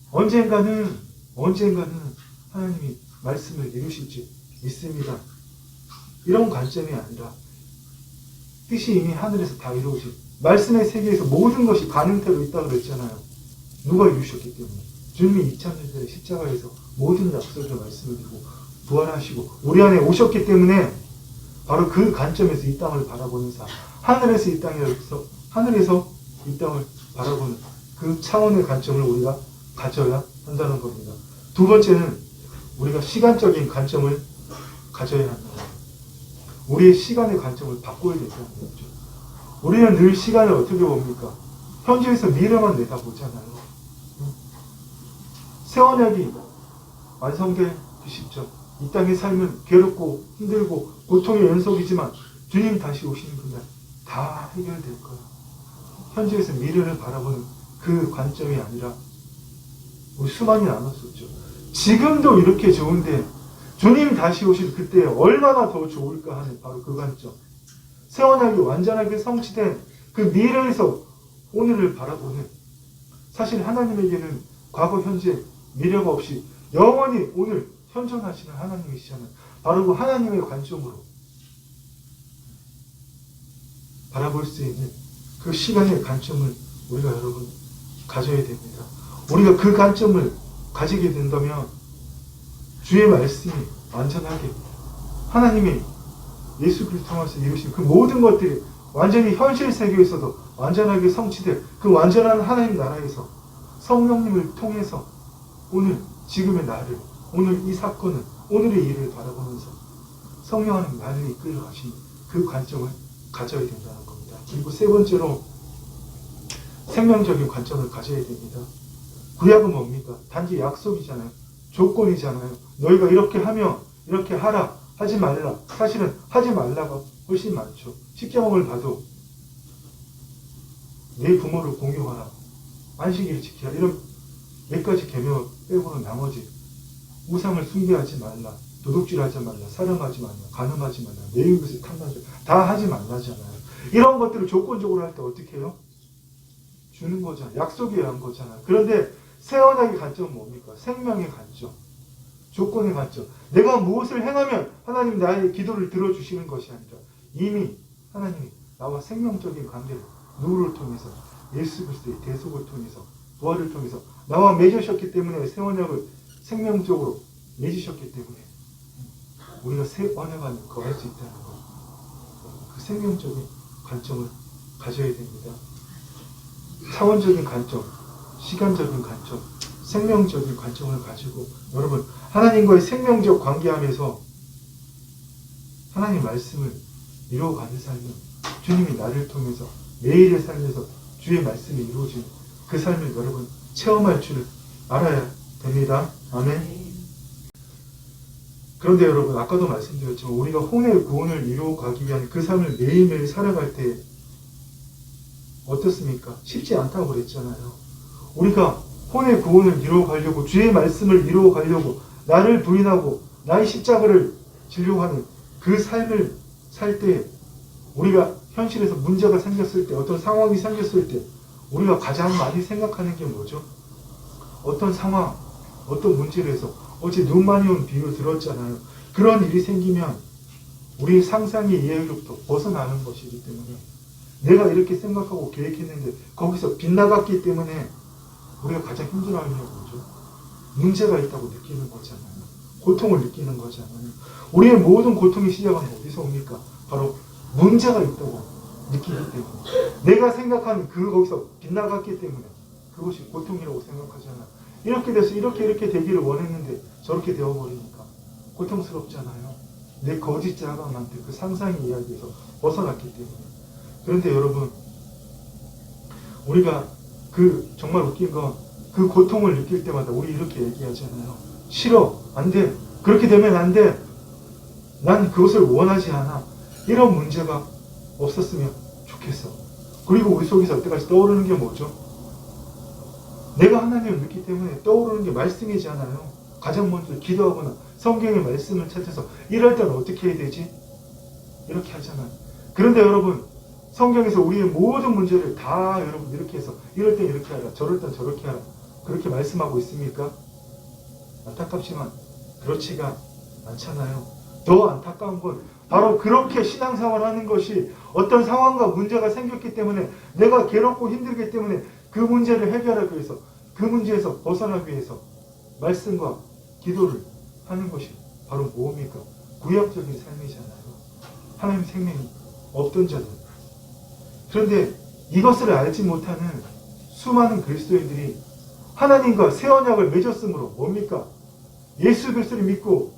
언젠가는 하나님이 말씀을 이루실지 믿습니다. 이런 관점이 아니라 뜻이 이미 하늘에서 다 이루어진 말씀의 세계에서 모든 것이 가능태로 있다고 그랬잖아요. 누가 이루셨기 때문에. 주님이 2000년 전에 십자가에서 모든 약속의 말씀을 이루고 부활하시고 우리 안에 오셨기 때문에 바로 그 관점에서 이 땅을 바라보는 삶, 하늘에서 이 땅을 바라보는 그 차원의 관점을 우리가 가져야 한다는 겁니다. 두 번째는 우리가 시간적인 관점을 가져야 합니다. 우리의 시간의 관점을 바꿔야 된다는 거죠. 우리는 늘 시간을 어떻게 봅니까? 현재에서 미래만 내다보잖아요. 새 언약이 완성되십시오. 이 땅의 삶은 괴롭고 힘들고 고통의 연속이지만 주님 다시 오시는 그날 다 해결될 거예요. 현재에서 미래를 바라보는 그 관점이 아니라 우리 수많이 나눴었죠. 지금도 이렇게 좋은데 주님 다시 오실 그때 얼마나 더 좋을까 하는 바로 그 관점. 새 언약이 완전하게 성취된 그 미래에서 오늘을 바라보는, 사실 하나님에게는 과거, 현재, 미래가 없이 영원히 오늘 현존하시는 하나님이시잖아요. 바로 그 하나님의 관점으로 바라볼 수 있는 그 시간의 관점을 우리가 여러분 가져야 됩니다. 우리가 그 관점을 가지게 된다면 주의 말씀이 완전하게 하나님이 예수 그리스도 통해서 이루신 그 모든 것들이 완전히 현실 세계에서도 완전하게 성취될 그 완전한 하나님 나라에서 성령님을 통해서 오늘 지금의 나를, 오늘 이 사건을, 오늘의 일을 바라보면서 성령 하나님 나를 이끌어 가시는 그 관점을 가져야 된다는 겁니다. 그리고 세 번째로 생명적인 관점을 가져야 됩니다. 구약은 뭡니까? 단지 약속이잖아요. 조건이잖아요. 너희가 이렇게 하면 이렇게 하라, 하지 말라. 사실은 하지 말라가 훨씬 많죠. 십계명을 봐도 내 부모를 공경하라, 안식일을 지키라, 이런 몇 가지 계명을 빼고는 나머지 우상을 숭배하지 말라, 도둑질하지 말라, 사령하지 말라, 간음하지 말라, 내 것을 탐나지 말라, 다 하지 말라잖아요. 이런 것들을 조건적으로 할 때 어떻게 해요? 주는 거잖아요. 약속이어야 한 거잖아요. 그런데 새 언약의 관점은 뭡니까? 생명의 관점, 조건의 관점. 내가 무엇을 행하면 하나님 나의 기도를 들어주시는 것이 아니라 이미 하나님이 나와 생명적인 관계를 누구를 통해서, 예수 그리스도의 대속을 통해서, 부활을 통해서 나와 맺으셨기 때문에 새 언약을 생명적으로 맺으셨기 때문에 우리가 새 언약 안에 거할 수 있다는 것. 그 생명적인 관점을 가져야 됩니다. 차원적인 관점, 시간적인 관점, 생명적인 관점을 가지고 여러분 하나님과의 생명적 관계 안에서 하나님 말씀을 이루어가는 삶은 주님이 나를 통해서 매일의 삶에서 주의 말씀이 이루어지는 그 삶을 여러분 체험할 줄 알아야 됩니다. 아멘. 그런데 여러분 아까도 말씀드렸지만 우리가 혼의 구원을 이루어가기 위한 그 삶을 매일매일 살아갈 때 어떻습니까? 쉽지 않다고 그랬잖아요. 우리가 혼의 구원을 이루어가려고, 주의 말씀을 이루어가려고 나를 부인하고 나의 십자가를 지려고 하는 그 삶을 살 때 우리가 현실에서 문제가 생겼을 때, 어떤 상황이 생겼을 때 우리가 가장 많이 생각하는 게 뭐죠? 어떤 상황, 어떤 문제를 해서 어제 눈 많이 온 비유 들었잖아요. 그런 일이 생기면 우리의 상상의 이해로부터 벗어나는 것이기 때문에 내가 이렇게 생각하고 계획했는데 거기서 빗나갔기 때문에 우리가 가장 힘들어하는 게 뭐죠? 문제가 있다고 느끼는 거잖아요. 고통을 느끼는 거잖아요. 우리의 모든 고통의 시작은 어디서 옵니까? 바로 문제가 있다고 느끼기 때문에, 내가 생각하는 거기서 빗나갔기 때문에 그것이 고통이라고 생각하잖아요. 이렇게 돼서 이렇게 되기를 원했는데 저렇게 되어버리니까 고통스럽잖아요. 내 거짓자가 만든 그 상상의 이야기에서 벗어났기 때문에. 그런데 여러분, 우리가 정말 웃긴 건 그 고통을 느낄 때마다 우리 이렇게 얘기하잖아요. 싫어, 안 돼, 그렇게 되면 안 돼, 난 그것을 원하지 않아. 이런 문제가 없었으면 좋겠어. 그리고 우리 속에서 여태까지 떠오르는 게 뭐죠? 내가 하나님을 믿기 때문에 떠오르는 게 말씀이잖아요. 가장 먼저 기도하거나 성경의 말씀을 찾아서 이럴 때는 어떻게 해야 되지? 이렇게 하잖아요. 그런데 여러분, 성경에서 우리의 모든 문제를 다 여러분 이렇게 해서 이럴 땐 이렇게 하라, 저럴 땐 저렇게 하라, 그렇게 말씀하고 있습니까? 안타깝지만 그렇지가 않잖아요. 더 안타까운 건 바로 그렇게 신앙생활을 하는 것이 어떤 상황과 문제가 생겼기 때문에 내가 괴롭고 힘들기 때문에 그 문제를 해결하기 위해서, 그 문제에서 벗어나기 위해서 말씀과 기도를 하는 것이 바로 무엇입니까? 구약적인 삶이잖아요. 하나님의 생명이 없던 자들. 그런데 이것을 알지 못하는 수많은 그리스도인들이 하나님과 새 언약을 맺었으므로 뭡니까? 예수 그리스도를 믿고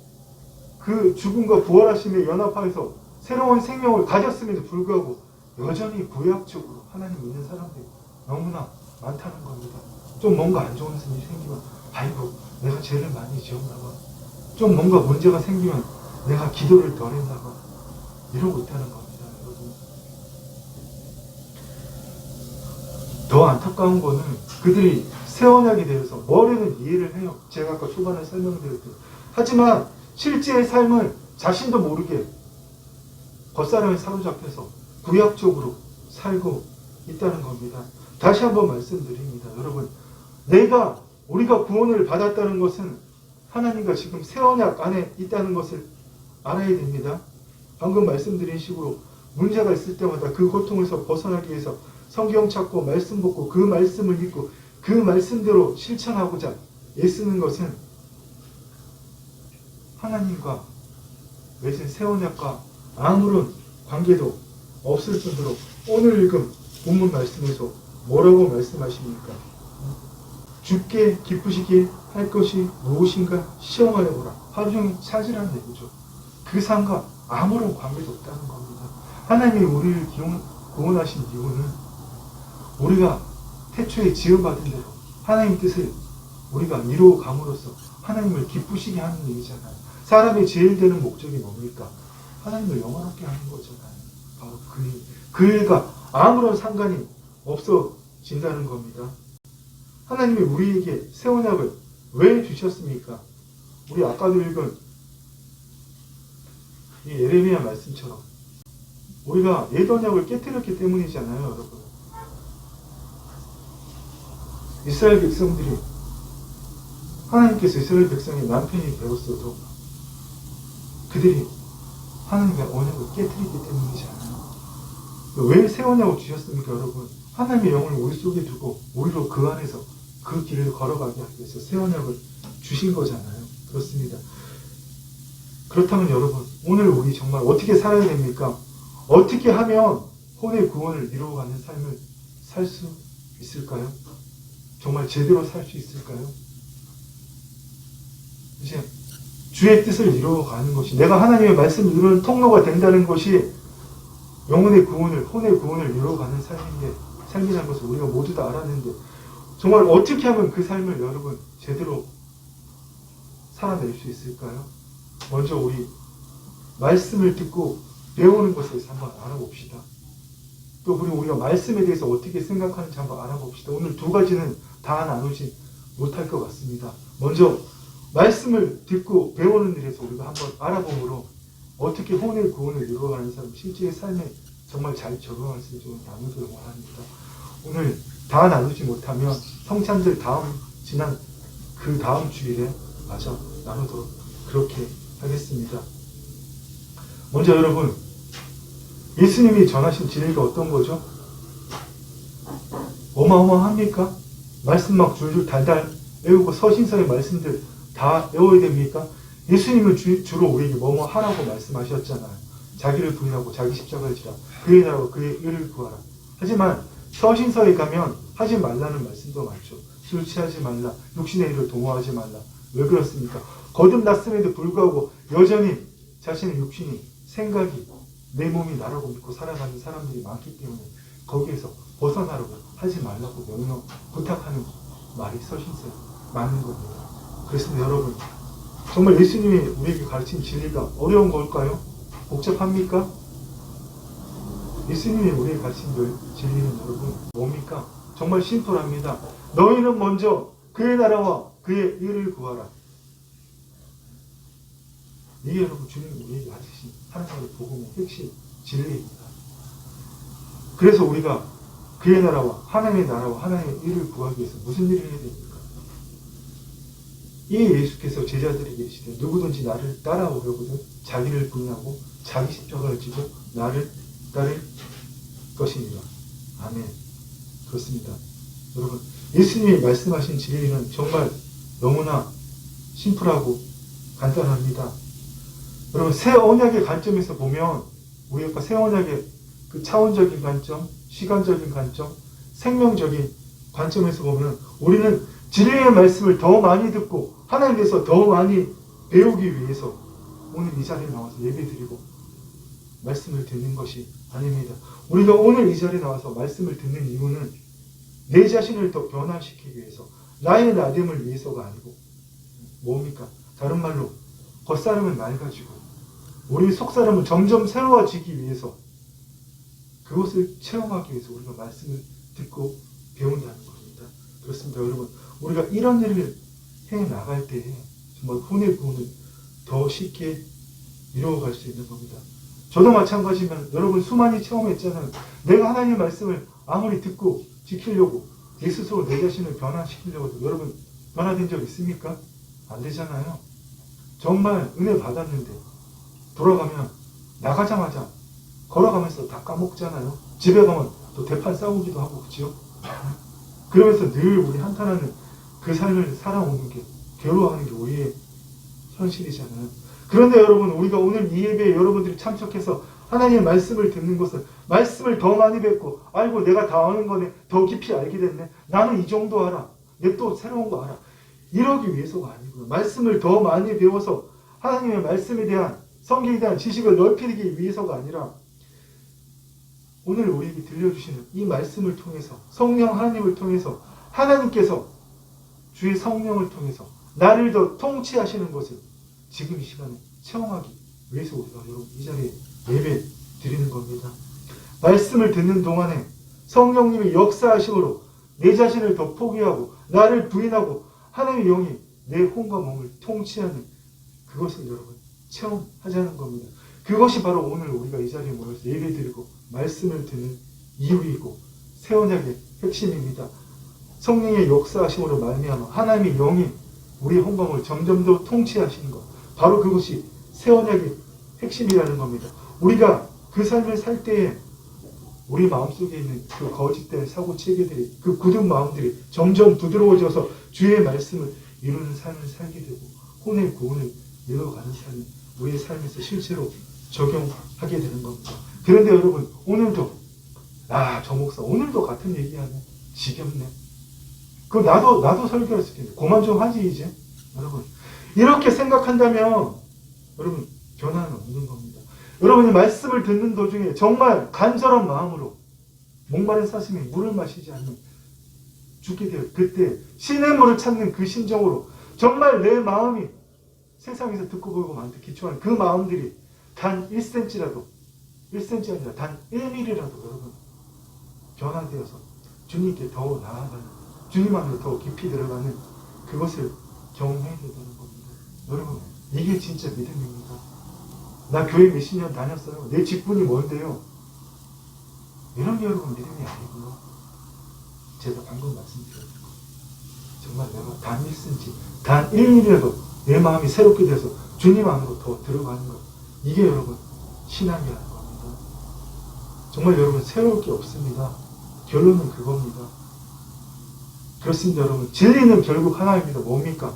그 죽음과 부활하심에 연합하여서 새로운 생명을 가졌음에도 불구하고 여전히 구약적으로 하나님 믿는 사람들이 너무나 많다는 겁니다. 좀 뭔가 안 좋은 일이 생기면 아이고 내가 죄를 많이 지었나 봐. 좀 뭔가 문제가 생기면 내가 기도를 덜 했나 봐. 이러고 있다는 겁니다. 여러분. 더 안타까운 거는 그들이 새 언약에 대해서 머리는 이해를 해요. 제가 아까 초반에 설명드렸듯이. 하지만 실제의 삶을 자신도 모르게 겉사람에 사로잡혀서 구약적으로 살고 있다는 겁니다. 다시 한번 말씀드립니다. 여러분, 우리가 구원을 받았다는 것은 하나님과 지금 새 언약 안에 있다는 것을 알아야 됩니다. 방금 말씀드린 식으로 문제가 있을 때마다 그 고통에서 벗어나기 위해서 성경 찾고 말씀 보고 그 말씀을 믿고 그 말씀대로 실천하고자 애쓰는 것은 하나님과 맺은 새 언약과 아무런 관계도 없을 정도로 오늘 읽은 본문 말씀에서 뭐라고 말씀하십니까? 주께 기쁘시길 할 것이 무엇인가 시험하여 보라. 하루 종일 찾으라는 얘기죠. 그 삶과 아무런 관계도 없다는 겁니다. 하나님이 우리를 구원하신 이유는 우리가 태초에 지음받은 대로 하나님 뜻을 우리가 이루어감으로써 하나님을 기쁘시게 하는 일이잖아요. 사람의 제일 되는 목적이 뭡니까? 하나님을 영원하게 하는 거잖아요. 바로 그 일과 아무런 상관이 없어진다는 겁니다. 하나님이 우리에게 새 언약을 왜 주셨습니까? 우리 아까도 읽은 이 예레미야 말씀처럼 우리가 옛 언약을 깨뜨렸기 때문이잖아요, 여러분. 이스라엘 백성들이 하나님께서 이스라엘 백성의 남편이 되었어도 그들이 하나님의 언약을 깨뜨리기 때문이잖아요. 왜 새 언약을 주셨습니까, 여러분? 하나님의 영을 우리 속에 두고 우리로 그 안에서 그 길을 걸어가게 하기 위해서 새 언약을 주신 거잖아요. 그렇습니다. 그렇다면 여러분, 오늘 우리 정말 어떻게 살아야 됩니까? 어떻게 하면 혼의 구원을 이루어가는 삶을 살 수 있을까요? 정말 제대로 살 수 있을까요? 이제 주의 뜻을 이루어가는 것이, 내가 하나님의 말씀을 이루는 통로가 된다는 것이 영혼의 구원을, 혼의 구원을 이루어가는 삶이라는 것을 우리가 모두 다 알았는데 정말 어떻게 하면 그 삶을 여러분 제대로 살아낼 수 있을까요? 먼저 우리 말씀을 듣고 배우는 것에 대해서 한번 알아봅시다. 또 우리가 말씀에 대해서 어떻게 생각하는지 한번 알아봅시다. 오늘 두 가지는 다 나누지 못할 것 같습니다. 먼저 말씀을 듣고 배우는 일에서 우리가 한번 알아보므로 어떻게 혼의 구원을 이루어가는 사람, 실제의 삶에 정말 잘 적용할 수 있는 나누기를 원합니다. 오늘 다 나누지 못하면 성찬절 지난 그 다음 주일에 마저 나누도록 그렇게 하겠습니다. 먼저 여러분, 예수님이 전하신 진리가 어떤 거죠? 어마어마합니까? 말씀 막 줄줄 달달 외우고 서신서의 말씀들 다 외워야 됩니까? 예수님은 주로 우리에게 뭐뭐 하라고 말씀하셨잖아요. 자기를 부인하고 자기 십자가를 지라. 그의 나라와 그의 의를 구하라. 하지만 서신서에 가면 하지 말라는 말씀도 많죠. 술 취하지 말라. 육신의 일을 동호하지 말라. 왜 그렇습니까? 거듭났음에도 불구하고 여전히 자신의 육신이, 생각이, 내 몸이 나라고 믿고 살아가는 사람들이 많기 때문에 거기에서 벗어나라고 하지 말라고 명령 부탁하는 말이 서신서에 맞는 겁니다. 그렇습니다. 여러분, 정말 예수님이 우리에게 가르친 진리가 어려운 걸까요? 복잡합니까? 예수님이 우리에게 가르친 진리는 여러분 뭡니까? 정말 심플합니다. 너희는 먼저 그의 나라와 그의 의를 구하라. 이게 여러분 주님이 우리에게 가르치신 하나님의 복음의 핵심 진리입니다. 그래서 우리가 그의 나라와 하나님의 의를 구하기 위해서 무슨 일을 해야 됩니까? 이 예수께서 제자들에게 이르시되 누구든지 나를 따라오려거든 자기를 부인하고 자기 십자가를 지고 나를 따를 것입니다. 아멘. 그렇습니다. 여러분, 예수님이 말씀하신 진리는 정말 너무나 심플하고 간단합니다. 여러분, 새 언약의 관점에서 보면 우리가 새 언약의 그 차원적인 관점, 시간적인 관점, 생명적인 관점에서 보면 우리는 진리의 말씀을 더 많이 듣고 하나님께서 더 많이 배우기 위해서 오늘 이 자리에 나와서 예배드리고 말씀을 듣는 것이 아닙니다. 우리가 오늘 이 자리에 나와서 말씀을 듣는 이유는 내 자신을 더 변화시키기 위해서, 나의 나됨을 위해서가 아니고 뭡니까? 다른 말로 겉사람은 낡아지고 우리 속사람은 점점 새로워지기 위해서, 그것을 체험하기 위해서 우리가 말씀을 듣고 배운다는 겁니다. 그렇습니다. 여러분, 우리가 이런 일을 해나갈 때에 정말 혼의 부분을 더 쉽게 이루어갈 수 있는 겁니다. 저도 마찬가지지만 여러분 수많이 체험했잖아요. 내가 하나님의 말씀을 아무리 듣고 지키려고 내 스스로 내 자신을 변화시키려고 해도 여러분 변화된 적 있습니까? 안 되잖아요. 정말 은혜 받았는데 돌아가면 나가자마자 걸어가면서 다 까먹잖아요. 집에 가면 또 대판 싸우기도 하고 그렇죠? 그러면서 늘 우리 한탄하는 그 삶을 살아오는 게, 괴로워하는 게 우리의 현실이잖아요. 그런데 여러분, 우리가 오늘 이 예배에 여러분들이 참석해서 하나님의 말씀을 듣는 것은 말씀을 더 많이 뵙고, 아이고 내가 다 아는 거네, 더 깊이 알게 됐네, 나는 이 정도 알아, 내 또 새로운 거 알아, 이러기 위해서가 아니고요. 말씀을 더 많이 배워서 하나님의 말씀에 대한, 성경에 대한 지식을 넓히기 위해서가 아니라 오늘 우리에게 들려주시는 이 말씀을 통해서, 성령 하나님을 통해서 하나님께서 주의 성령을 통해서 나를 더 통치하시는 것을 지금 이 시간에 체험하기 위해서 우리가 여러분 이 자리에 예배 드리는 겁니다. 말씀을 듣는 동안에 성령님의 역사하심으로 내 자신을 더 포기하고 나를 부인하고 하나님의 영이 내 혼과 몸을 통치하는 그것을 여러분 체험하자는 겁니다. 그것이 바로 오늘 우리가 이 자리에 모여서 예배 드리고 말씀을 듣는 이유이고 새 언약의 핵심입니다. 성령의 역사하심으로 말미암아 하나님의 영이 우리의 혼방을 점점 더 통치하시는 것, 바로 그것이 새 언약의 핵심이라는 겁니다. 우리가 그 삶을 살 때에 우리 마음속에 있는 그 거짓된 사고 체계들이, 그 굳은 마음들이 점점 부드러워져서 주의 말씀을 이루는 삶을 살게 되고 혼의 구원을 이루어가는 삶이 우리의 삶에서 실제로 적용하게 되는 겁니다. 그런데 여러분, 오늘도 저 목사 오늘도 같은 얘기하네, 지겹네, 그 나도 설교할 수 있겠네, 그만 좀 하지 이제. 여러분, 이렇게 생각한다면 여러분 변화는 없는 겁니다. 여러분이 말씀을 듣는 도중에 정말 간절한 마음으로 목마른 사슴이 물을 마시지 않는 죽게 되어 그때 신의 물을 찾는 그 심정으로 정말 내 마음이 세상에서 듣고 보고 많다 기초한 그 마음들이 단 1cm라도, 1cm 아니라 단 1mm라도 여러분 변화되어서 주님께 더 나아가는, 주님 안으로 더 깊이 들어가는 그것을 경험해야 된다는 겁니다. 여러분, 이게 진짜 믿음입니다. 나 교회 몇십 년 다녔어요. 내 직분이 뭔데요? 이런 게 여러분 믿음이 아니고요. 제가 방금 말씀드렸던 거, 정말 내가 단 1cm, 단 1mm라도 내 마음이 새롭게 돼서 주님 안으로 더 들어가는 것, 이게 여러분 신앙이라는 겁니다. 정말 여러분 새로울 게 없습니다. 결론은 그겁니다. 그렇습니다. 여러분, 진리는 결국 하나입니다. 뭡니까?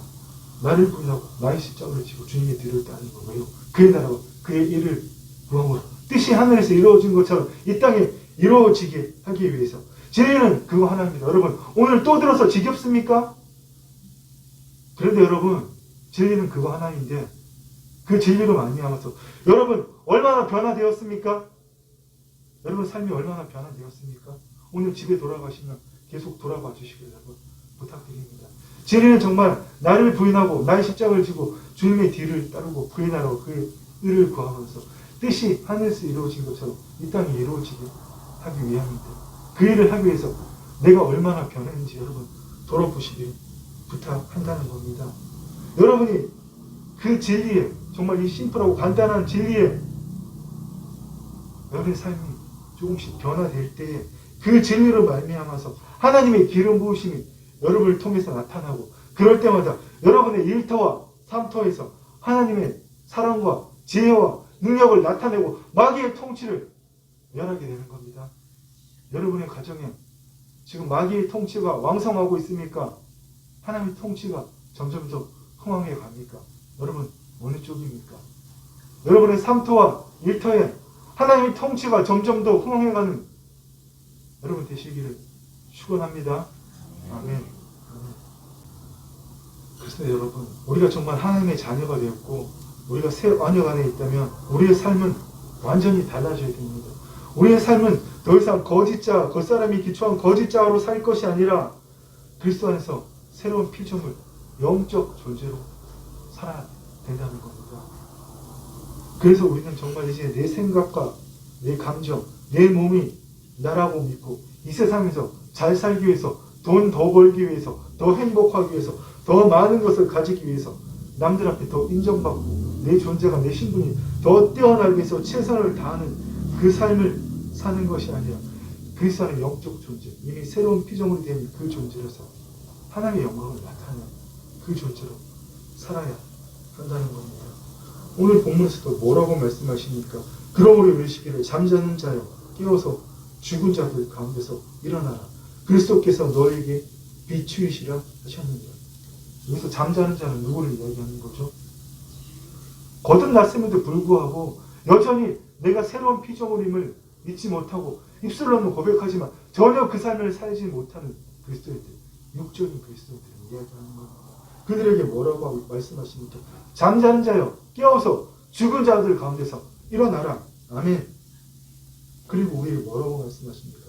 나를 부인하고 나의 십자가를 지고 주님의 뒤를 따르는 거예요. 그의 나라와 그의 일을 구함으로 뜻이 하늘에서 이루어진 것처럼 이 땅에 이루어지게 하기 위해서. 진리는 그거 하나입니다. 여러분, 오늘 또 들어서 지겹습니까? 그런데 여러분, 진리는 그거 하나인데 그 진리로 말미암아서 여러분 얼마나 변화되었습니까? 여러분 삶이 얼마나 변화되었습니까? 오늘 집에 돌아가시면 계속 돌아봐 주시길 여러분 부탁드립니다. 진리는 정말 나를 부인하고 나의 십자가를 지고 주님의 뒤를 따르고 부인하라고 그의 의를 구하면서 뜻이 하늘에서 이루어진 것처럼 이 땅에 이루어지게 하기 위함인데 그 일을 하기 위해서 내가 얼마나 변했는지 여러분 돌아보시길 부탁한다는 겁니다. 여러분이 그 진리에 정말 이 심플하고 간단한 진리에 여러분의 삶이 조금씩 변화될 때에 그 진리로 말미암아서 하나님의 기름 부으심이 여러분을 통해서 나타나고 그럴 때마다 여러분의 일터와 삶터에서 하나님의 사랑과 지혜와 능력을 나타내고 마귀의 통치를 멸하게 되는 겁니다. 여러분의 가정에 지금 마귀의 통치가 왕성하고 있습니까? 하나님의 통치가 점점 더 흥황해 갑니까? 여러분 어느 쪽입니까? 여러분의 삶터와 일터에 하나님의 통치가 점점 더 흥황해 가는 여러분 되시기를 축원합니다. 아멘. 그래서 여러분 우리가 정말 하나님의 자녀가 되었고 우리가 새 언약 안에 있다면 우리의 삶은 완전히 달라져야 됩니다. 우리의 삶은 더 이상 거짓자, 겉사람이 기초한 거짓자로 살 것이 아니라 그리스도 안에서 새로운 피조물, 영적 존재로 살아야 된다는 겁니다. 그래서 우리는 정말 이제 내 생각과 내 감정, 내 몸이 나라고 믿고 이 세상에서 잘 살기 위해서 돈 더 벌기 위해서 더 행복하기 위해서 더 많은 것을 가지기 위해서 남들 앞에 더 인정받고 내 존재가 내 신분이 더 뛰어나기 위해서 최선을 다하는 그 삶을 사는 것이 아니라 그리스도 안의 영적 존재 이미 새로운 피조물이 된 그 존재로서 하나님의 영광을 나타내는 그 존재로 살아야 한다는 겁니다. 오늘 본문에서도 뭐라고 말씀하십니까? 그러므로 이르시기를 잠자는 자여 깨어서 죽은 자들 가운데서 일어나라. 그리스도께서 너에게 비추이시라 하셨느니라. 여기서 잠자는 자는 누구를 이야기하는 거죠? 거듭났음에도 불구하고 여전히 내가 새로운 피조물임을 믿지 못하고 입술로는 고백하지만 전혀 그 삶을 살지 못하는 그리스도인들, 육적인 그리스도인들을 이야기하는 겁니다. 그들에게 뭐라고 말씀하십니까? 잠자는 자여 깨어서 죽은 자들 가운데서 일어나라. 아멘. 그리고 우리에게 뭐라고 말씀하십니까?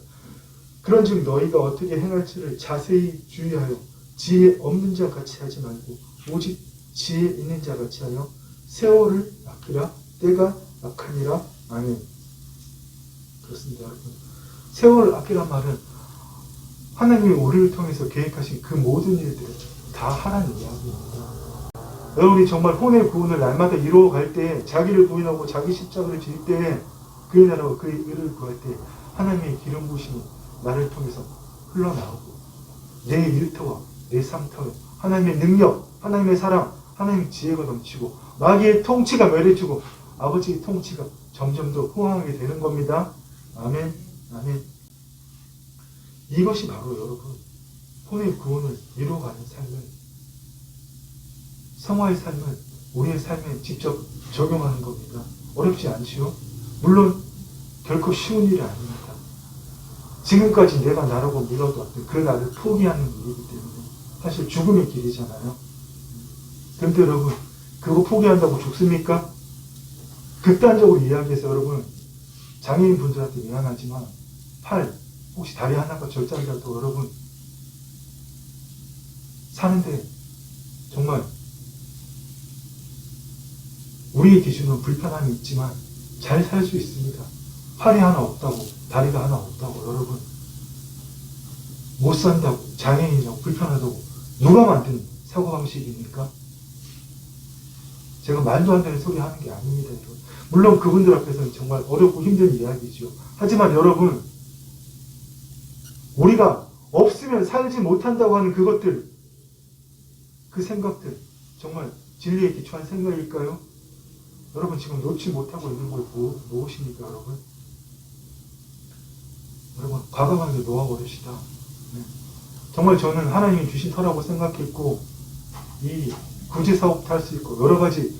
그런즉 너희가 어떻게 행할지를 자세히 주의하여 지혜 없는 자 같이 하지 말고 오직 지혜 있는 자 같이 하여 세월을 아끼라. 때가 악하니라. 아멘. 그렇습니다, 여러분. 세월을 아끼란 말은 하나님이 우리를 통해서 계획하신 그 모든 일들을 다 하라는 이야기입니다. 여러분이 정말 혼의 구원을 날마다 이루어갈 때 자기를 부인하고 자기 십자가를 질 때 그의 나라와 그의 의를 구할 때 하나님의 기름 부으심이 나를 통해서 흘러나오고 내 일터와 내 삶터에 하나님의 능력, 하나님의 사랑, 하나님의 지혜가 넘치고 마귀의 통치가 멸해지고 아버지의 통치가 점점 더 흥황하게 되는 겁니다. 아멘. 아멘. 이것이 바로 여러분 혼의 구원을 이루어가는 삶을 성화의 삶을 우리의 삶에 직접 적용하는 겁니다. 어렵지 않지요? 물론 결코 쉬운 일이 아닙니다. 지금까지 내가 나라고 믿어왔던 그 나를 포기하는 일이기 때문에 사실 죽음의 길이잖아요. 그런데 여러분 그거 포기한다고 죽습니까? 극단적으로 이야기해서 여러분 장애인 분들한테 미안하지만 팔 혹시 다리 하나가 절단이라도 여러분 사는데 정말 우리의 기준은 불편함이 있지만 잘 살 수 있습니다. 팔이 하나 없다고 다리가 하나 없다고 여러분 못 산다고 장애인이라고 불편하다고 누가 만든 사고방식입니까? 제가 말도 안 되는 소리 하는 게 아닙니다. 여러분. 물론 그분들 앞에서는 정말 어렵고 힘든 이야기죠. 하지만 여러분 우리가 없으면 살지 못한다고 하는 그것들 그 생각들 정말 진리에 기초한 생각일까요? 여러분 지금 놓지 못하고 있는 걸 무엇입니까 여러분? 여러분 과감하게 놓아버립시다. 네. 정말 저는 하나님이 주신 터라고 생각했고 이 구제사업도 할 수 있고 여러 가지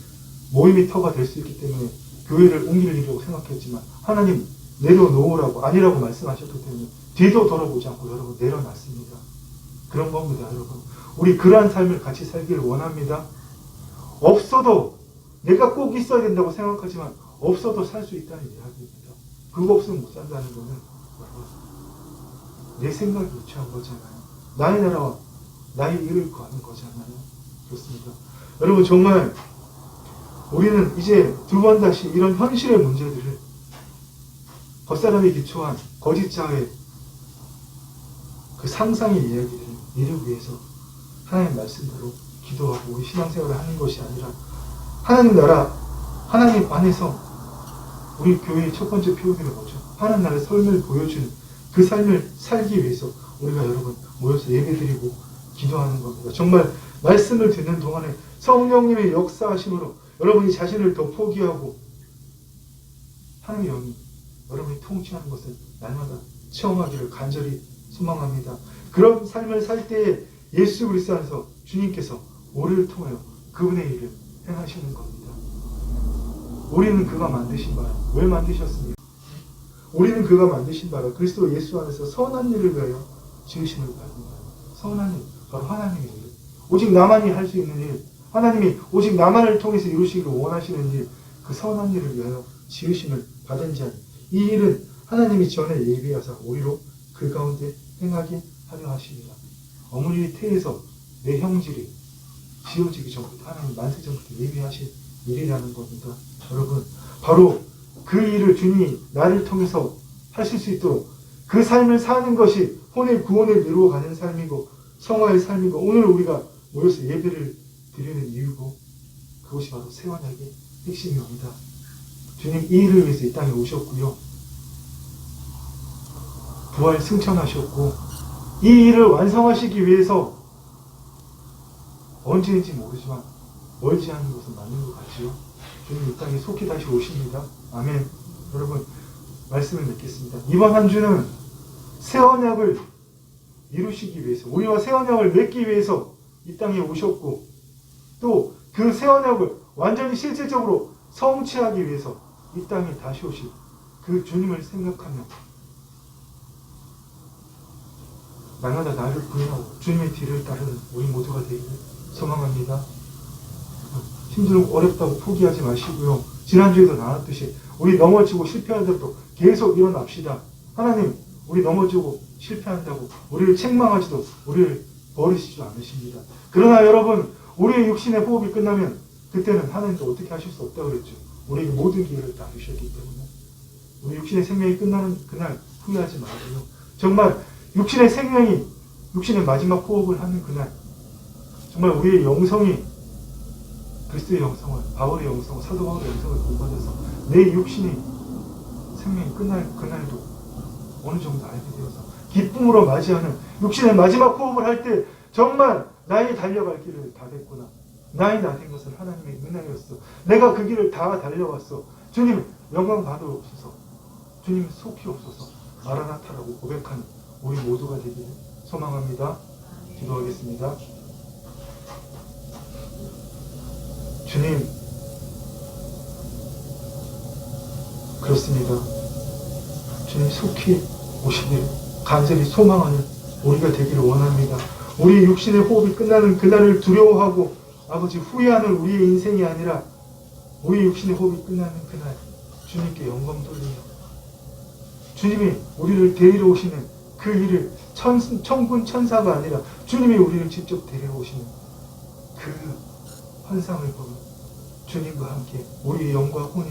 모임의 터가 될 수 있기 때문에 교회를 옮길 일이라고 생각했지만 하나님 내려놓으라고 아니라고 말씀하셨기 때문에 뒤도 돌아보지 않고 여러분 내려놨습니다. 그런 겁니다 여러분. 우리 그러한 삶을 같이 살기를 원합니다. 없어도 내가 꼭 있어야 된다고 생각하지만 없어도 살 수 있다는 이야기입니다. 그거 없으면 못 산다는 거는 내 생각이 유치한 거잖아요. 나의 나라와 나의 일을 구하는 거잖아요. 그렇습니다. 여러분, 정말 우리는 이제 두 번 다시 이런 현실의 문제들을 겉사람이 기초한 거짓자의 그 상상의 이야기들을 이루기 위해서 하나님 말씀대로 기도하고 우리 신앙생활을 하는 것이 아니라 하나님 나라, 하나님 안에서 우리 교회의 첫 번째 표현이 뭐죠? 하나님 나라의 삶을 보여주는 그 삶을 살기 위해서 우리가 여러분 모여서 예배드리고 기도하는 겁니다. 정말 말씀을 듣는 동안에 성령님의 역사하심으로 여러분이 자신을 더 포기하고 하나님의 영이 여러분이 통치하는 것을 날마다 체험하기를 간절히 소망합니다. 그런 삶을 살 때에 예수 그리스도 안에서 주님께서 우리를 통하여 그분의 일을 행하시는 겁니다. 우리는 그가 만드신 바라. 왜 만드셨습니까? 우리는 그가 만드신 바라. 그리스도 예수 안에서 선한 일을 위하여 지으심을 받는다. 선한 일, 바로 하나님의 일. 오직 나만이 할 수 있는 일, 하나님이 오직 나만을 통해서 이루시기를 원하시는 일, 그 선한 일을 위하여 지으심을 받은 자니 이 일은 하나님이 전에 예비하사 우리로 그 가운데 행하게 하려 하십니다. 어머니 태에서 내 형질이 지어지기 전부터 하나님 만세 전부터 예비하신 일이라는 겁니다. 여러분, 바로 그 일을 주님이 나를 통해서 하실 수 있도록 그 삶을 사는 것이 혼의 구원을 이루어가는 삶이고 성화의 삶이고 오늘 우리가 모여서 예배를 드리는 이유고 그것이 바로 새 언약의 핵심입니다. 주님 이 일을 위해서 이 땅에 오셨고요. 부활 승천하셨고 이 일을 완성하시기 위해서 언제인지 모르지만 멀지 않은 것은 맞는 것 같지요. 주님 이 땅에 속히 다시 오십니다. 아멘. 여러분 말씀을 맺겠습니다. 이번 한 주는 새 언약을 이루시기 위해서 우리와 새 언약을 맺기 위해서 이 땅에 오셨고 또 그 새 언약을 완전히 실질적으로 성취하기 위해서 이 땅에 다시 오실 그 주님을 생각하며 날마다 나를 부인하고 주님의 뒤를 따르는 우리 모두가 되기를 소망합니다. 힘들고 어렵다고 포기하지 마시고요. 지난주에도 나눴듯이 우리 넘어지고 실패하더라도 계속 일어납시다. 하나님 우리 넘어지고 실패한다고 우리를 책망하지도 우리를 버리시지 않으십니다. 그러나 여러분 우리의 육신의 호흡이 끝나면 그때는 하나님도 어떻게 하실 수 없다고 그랬죠. 우리에게 모든 기회를 다 주셨기 때문에 우리 육신의 생명이 끝나는 그날 후회하지 말고요. 정말 육신의 생명이 육신의 마지막 호흡을 하는 그날 정말 우리의 영성이 그리스도의 영성을 바울의 영성, 사도 바울의 영성을 본받아서 내 육신이 생명이 끝날 그날도 어느 정도 알게 되어서 기쁨으로 맞이하는 육신의 마지막 호흡을 할 때 정말 나의 달려갈 길을 다 됐구나. 나의 나 된 것은 하나님의 은혜였어. 내가 그 길을 다 달려왔어. 주님 영광 받으옵소서. 주님 속히 없어서 마라나타라고 고백하는 우리 모두가 되기를 소망합니다. 기도하겠습니다. 주님 그렇습니다. 주님 속히 오시기를 간절히 소망하는 우리가 되기를 원합니다. 우리 육신의 호흡이 끝나는 그날을 두려워하고 아버지 후회하는 우리의 인생이 아니라 우리 육신의 호흡이 끝나는 그날 주님께 영광 돌리며 주님이 우리를 데리러 오시는 그 일을 천군 천사가 아니라 주님이 우리를 직접 데려오시는 그 환상을 보며 주님과 함께 우리의 영과 혼이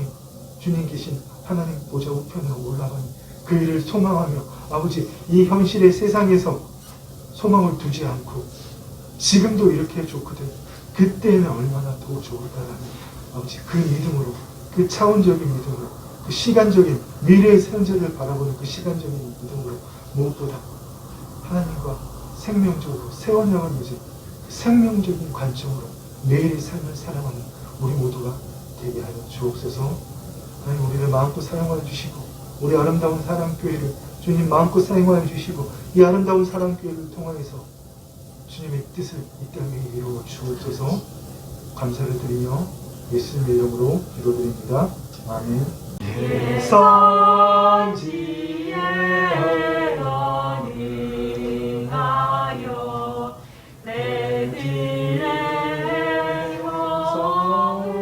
주님 계신 하나님 보좌 우편으로 올라가는 그 일을 소망하며 아버지 이 현실의 세상에서 소망을 두지 않고 지금도 이렇게 좋거든 그때는 얼마나 더 좋을까라는 아버지 그 믿음으로 그 차원적인 믿음으로 그 시간적인 미래의 현재를 바라보는 그 시간적인 믿음으로 무엇보다 하나님과 생명적으로 새 언약을 맺은 생명적인 관점으로 매일의 삶을 살아가는 우리 모두가 되게 하여 주옵소서. 하나님 우리를 마음껏 사랑하여 주시고 우리 아름다운 사랑교회를 주님 마음껏 사용하여 주시고 이 아름다운 사랑교회를 통하여서 주님의 뜻을 이 땅에 이루어 주옵소서. 감사를 드리며 예수님의 이름으로 기도드립니다. 아멘. 선지에 응하여 내 길에 서오는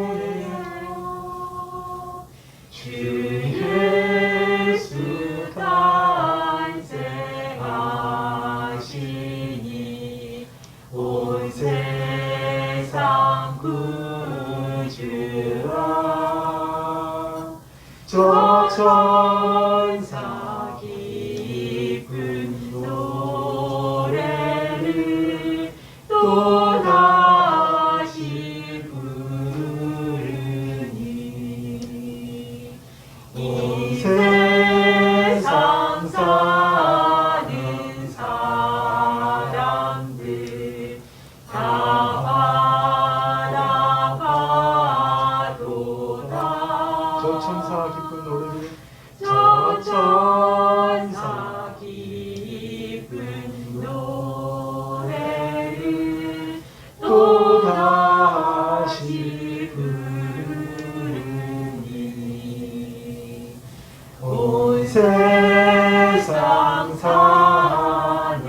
천사 깊은 노래를 또다시 부르니 온 세상 사는 사람들 다 바라봐도다. 저 천사 기쁜 노래를 저 천사 깊은 노래를 또다시 부르니 온 세상 사는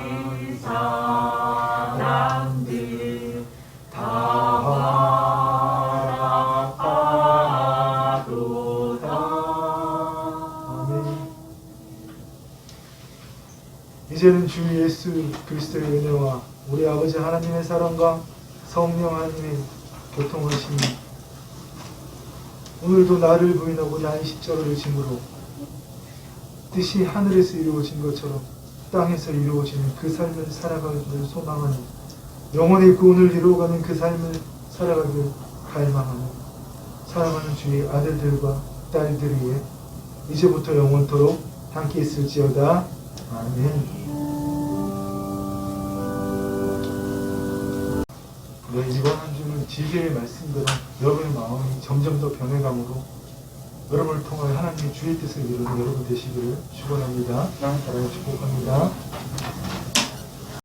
사람들 다 바라봐도다. 아멘. 이제는 주 예수 그리스도의 은혜와 우리 아버지 하나님의 사랑과 성령 하나님의 교통하심이 오늘도 나를 부인하고 나의 십자가를 짐으로 뜻이 하늘에서 이루어진 것처럼 땅에서 이루어지는 그 삶을 살아가기를 소망하는 영혼의 구원을 이루어가는 그 삶을 살아가기를 갈망하는 사랑하는 주의 아들들과 딸들 위해 이제부터 영원토록 함께 있을지어다. 아멘. 네, 이번 한 주는 지혜의 말씀대로 여러분의 마음이 점점 더 변해감으로 여러분을 통하여 하나님의 주의 뜻을 이루는 여러분 되시기를 축원합니다. 사랑을 축복합니다.